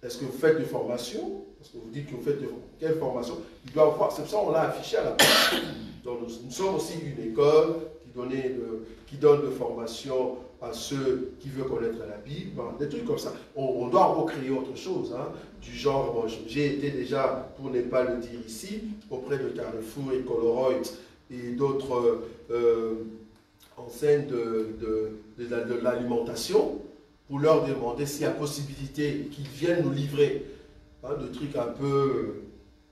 Est-ce que vous faites des formations? Parce que vous dites que vous faites quelle formation? Il doit avoir, c'est pour ça qu'on l'a affiché à la place. Donc nous sommes aussi une école qui donne de formation à ceux qui veulent connaître la Bible, des trucs comme ça. On doit recréer autre chose, hein, du genre, bon, j'ai été déjà, pour ne pas le dire ici, auprès de Carrefour et Coloroy et d'autres enseignes de l'alimentation, pour leur demander s'il y a possibilité qu'ils viennent nous livrer hein, de trucs un peu...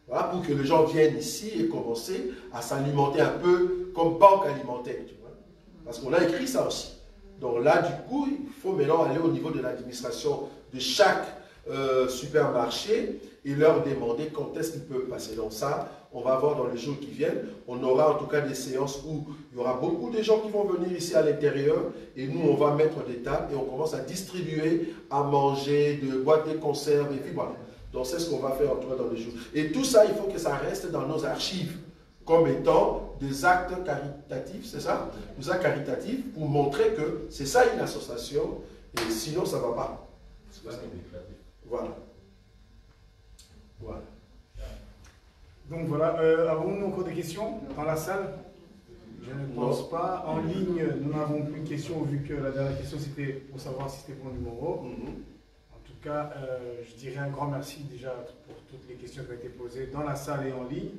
Voilà, pour que les gens viennent ici et commencer à s'alimenter un peu comme banque alimentaire. Tu vois? Parce qu'on a écrit ça aussi. Donc là, du coup, il faut maintenant aller au niveau de l'administration de chaque supermarché et leur demander quand est-ce qu'ils peuvent passer. Donc ça, on va voir dans les jours qui viennent. On aura en tout cas des séances où il y aura beaucoup de gens qui vont venir ici à l'intérieur et nous, on va mettre des tables et on commence à distribuer, à manger, de boîtes de conserve et puis voilà. Donc c'est ce qu'on va faire en tout cas dans les jours. Et tout ça, il faut que ça reste dans nos archives comme étant des actes caritatifs, c'est ça? Des actes caritatifs pour montrer que c'est ça une association et sinon ça ne va pas. Voilà. Voilà. Donc voilà, avons-nous encore des questions dans la salle? Je ne pense pas. En ligne, nous n'avons plus de questions vu que la dernière question c'était pour savoir si c'était bon numéro. En tout cas, je dirais un grand merci déjà pour toutes les questions qui ont été posées dans la salle et en ligne.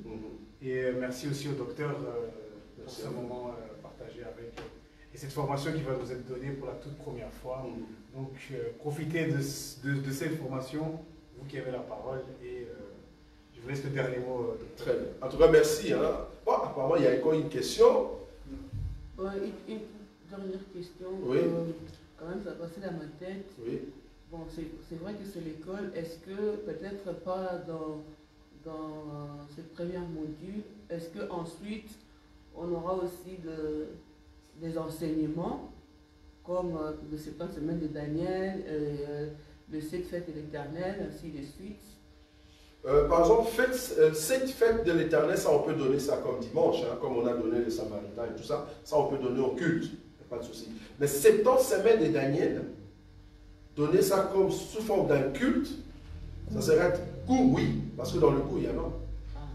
Et merci aussi au docteur pour ce moment partagé avec et cette formation qui va nous être donnée pour la toute première fois. Donc profitez de cette formation, vous qui avez la parole, et je vous laisse le dernier mot. Très bien. En tout cas, merci. Hein. Bon, apparemment, il y a encore une question. Une dernière question. Oui. Quand même, ça passait dans ma tête. Oui. bon, c'est vrai que c'est l'école. Est-ce que, peut-être pas dans ce premier module, est-ce qu'ensuite, on aura aussi des enseignements, comme le 70 semaines de Daniel, le 7 fêtes de l'Éternel, ainsi de suite? Par exemple, 7 fêtes de l'Éternel, ça on peut donner ça comme dimanche, hein, comme on a donné les Samaritains et tout ça, ça on peut donner au culte, pas de souci. Mais 70 semaines de Daniel, donner ça comme sous forme d'un culte, ça serait court, oui, parce que dans le cours, il y en a.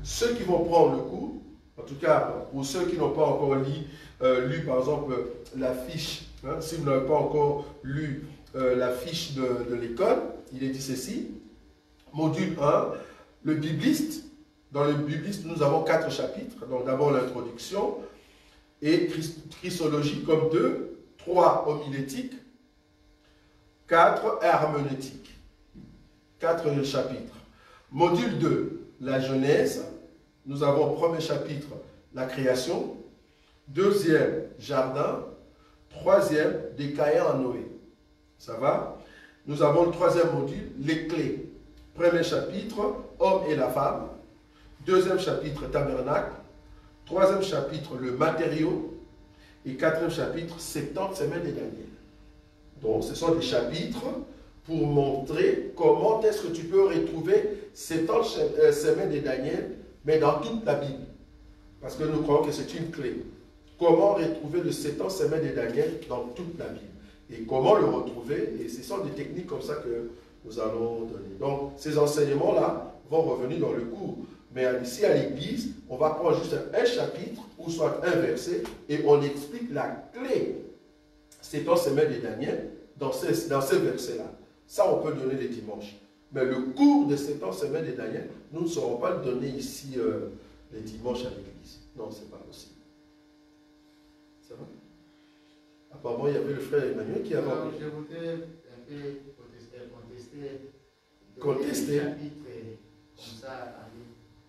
Ceux qui vont prendre le cours, en tout cas, pour ceux qui n'ont pas encore lu par exemple, la fiche, hein, si vous n'avez pas encore lu la fiche de l'école, il est dit ceci, module 1, le bibliste. Dans le bibliste, nous avons 4 chapitres. Donc d'abord l'introduction et christologie comme 2, 3 homilétique, 4 herméneutique. 4 chapitres. Module 2, la Genèse. Nous avons premier chapitre, la création. Deuxième, jardin. Troisième, des Caïns à Noé. Ça va? Nous avons le troisième module, les clés. Premier chapitre, homme et la femme. Deuxième chapitre, tabernacle. Troisième chapitre, le matériau. Et quatrième chapitre, 70 semaines de Daniel. Donc, ce sont des chapitres pour montrer comment est-ce que tu peux retrouver 70 semaines de Daniel, mais dans toute la Bible. Parce que nous croyons que c'est une clé. Comment retrouver le 70 semaines de Daniel dans toute la Bible. Et comment le retrouver. Et ce sont des techniques comme ça que nous allons donner. Donc, ces enseignements-là vont revenir dans le cours. Mais ici, à l'église, on va prendre juste un chapitre, ou soit un verset, et on explique la clé. 70 semaines de Daniel dans ces versets-là. Ça, on peut donner les dimanches. Mais le cours de 70 semaines de Daniel, nous ne saurons pas le donner ici les dimanches à l'église. Non, ce n'est pas possible. Ça va? Apparemment, il y avait le frère Emmanuel qui avait... Non, je voudrais un peu contester. Chapitre, comme ça,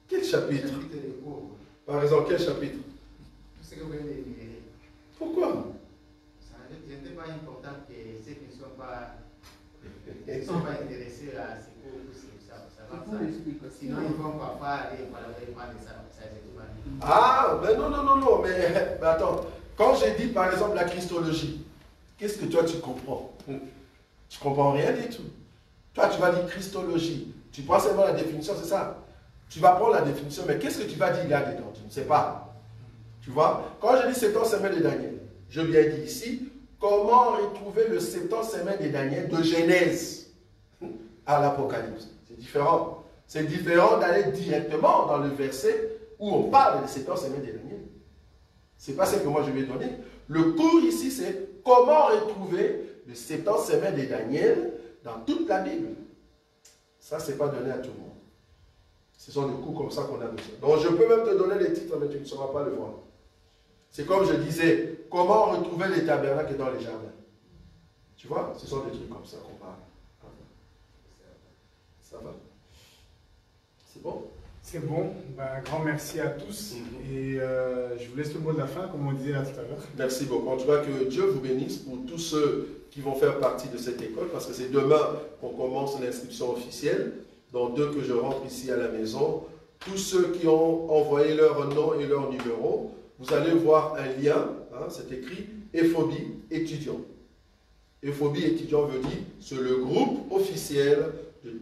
quel chapitre? Chapitre de cours. Par exemple, quel chapitre? Tout ce que vous venez d'énumérer. Pourquoi? Ça n'était pas important que ceux qui ne sont pas intéressés à ces cours, ça va ça. Sinon, ils vont parfois aller malheureusement de ça. Ah, mais non, mais attends. Quand j'ai dit par exemple la christologie, qu'est-ce que toi tu comprends? Tu comprends rien du tout. Toi, tu vas dire christologie. Tu prends seulement la définition, c'est ça. Tu vas prendre la définition, mais qu'est-ce que tu vas dire là-dedans? Tu ne sais pas. Tu vois? Quand je dis 70 semaines de Daniel, je viens dire ici, comment retrouver le 70 semaines de Daniel de Genèse à l'Apocalypse? C'est différent. C'est différent d'aller directement dans le verset où on parle des 70 semaines de Daniel. Ce n'est pas ce que moi je vais donner. Le cours ici, c'est comment retrouver le 70 semaines de Daniel dans toute la Bible. Ça, ce n'est pas donné à tout le monde. Ce sont des cours comme ça qu'on a besoin. Donc, je peux même te donner les titres, mais tu ne sauras pas le voir. C'est comme je disais, comment retrouver les tabernacles dans les jardins. Tu vois, ce sont des trucs comme ça qu'on parle. Ça va? C'est bon? C'est bon. Ben, un grand merci à tous. Et je vous laisse le mot de la fin, comme on disait là tout à l'heure. Merci beaucoup. En tout cas, que Dieu vous bénisse pour tous ceux qui vont faire partie de cette école, parce que c'est demain qu'on commence l'inscription officielle. Donc, dès que je rentre ici à la maison, tous ceux qui ont envoyé leur nom et leur numéro, vous allez voir un lien, hein, c'est écrit Ephobie étudiant. Ephobie étudiant veut dire c'est le groupe officiel de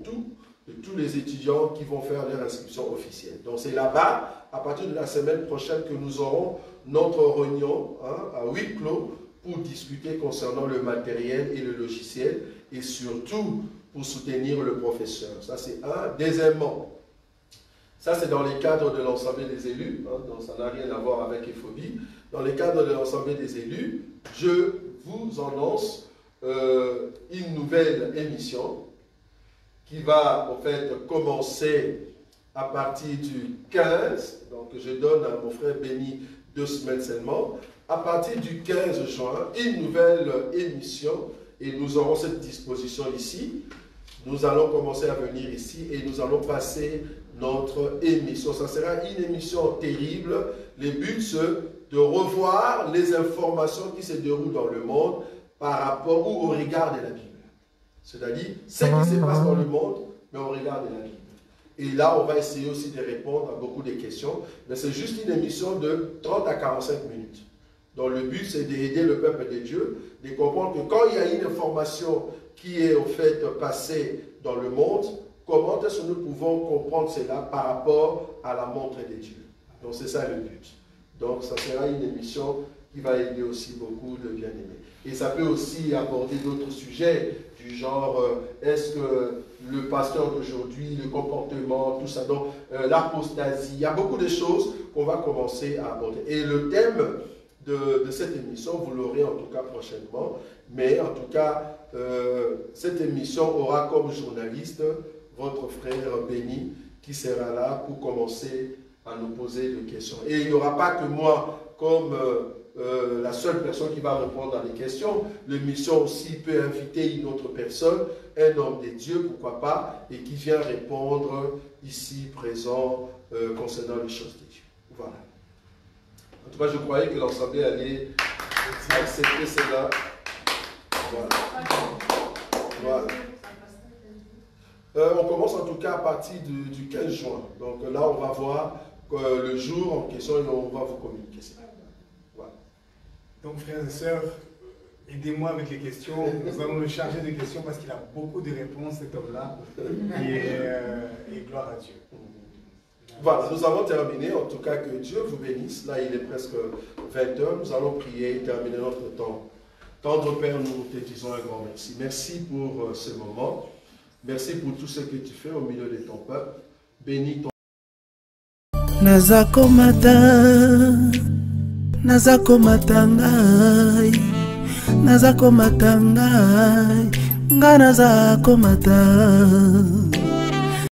tous les étudiants qui vont faire leur inscription officielle. Donc c'est là-bas, à partir de la semaine prochaine, que nous aurons notre réunion à huis clos pour discuter concernant le matériel et le logiciel et surtout pour soutenir le professeur. Ça c'est un. Deuxièmement, ça c'est dans les cadres de l'Assemblée des élus, hein, donc ça n'a rien à voir avec Ephobie. Dans les cadres de l'Assemblée des élus, je vous annonce une nouvelle émission qui va en fait commencer à partir du 15, donc je donne à mon frère Béni 2 semaines seulement, à partir du 15 juin, une nouvelle émission, et nous aurons cette disposition ici. Nous allons commencer à venir ici et nous allons passer notre émission. Ça sera une émission terrible. Le but, c'est de revoir les informations qui se déroulent dans le monde par rapport ou au regard de la Bible. C'est-à-dire, ce qui se passe dans le monde, mais on regarde la Bible. Et là, on va essayer aussi de répondre à beaucoup de questions. Mais c'est juste une émission de 30 à 45 minutes. Donc le but, c'est d'aider le peuple de Dieu, de comprendre que quand il y a une information qui est au fait passée dans le monde, comment est-ce que nous pouvons comprendre cela par rapport à la montre de Dieu. Donc c'est ça le but. Donc ça sera une émission qui va aider aussi beaucoup de bien-aimés. Et ça peut aussi aborder d'autres sujets du genre, est-ce que le pasteur d'aujourd'hui, le comportement, tout ça, donc l'apostasie, il y a beaucoup de choses qu'on va commencer à aborder. Et le thème de cette émission, vous l'aurez en tout cas prochainement, mais en tout cas, cette émission aura comme journaliste votre frère Béni, qui sera là pour commencer à nous poser des questions. Et il n'y aura pas que moi comme la seule personne qui va répondre à des questions. L'émission aussi peut inviter une autre personne, un homme de Dieu, pourquoi pas, et qui vient répondre ici, présent, concernant les choses de Dieu. Voilà. En tout cas, je croyais que l'Assemblée allait accepter cela. Voilà. On commence en tout cas à partir du 15 juin. Donc là, on va voir le jour en question et on va vous communiquer ça. Voilà. Donc, frères et sœurs, aidez-moi avec les questions. Nous allons le charger de questions parce qu'il a beaucoup de réponses, cet homme-là. Et gloire à Dieu. Voilà, nous avons terminé. En tout cas, que Dieu vous bénisse. Là, il est presque 20 h. Nous allons prier et terminer notre temps. Tendre Père, nous te disons un grand merci. Merci pour ce moment. Merci pour tout ce que tu fais au milieu de ton peuple. Bénis ton... Nazako matangai, nga nazako matangai.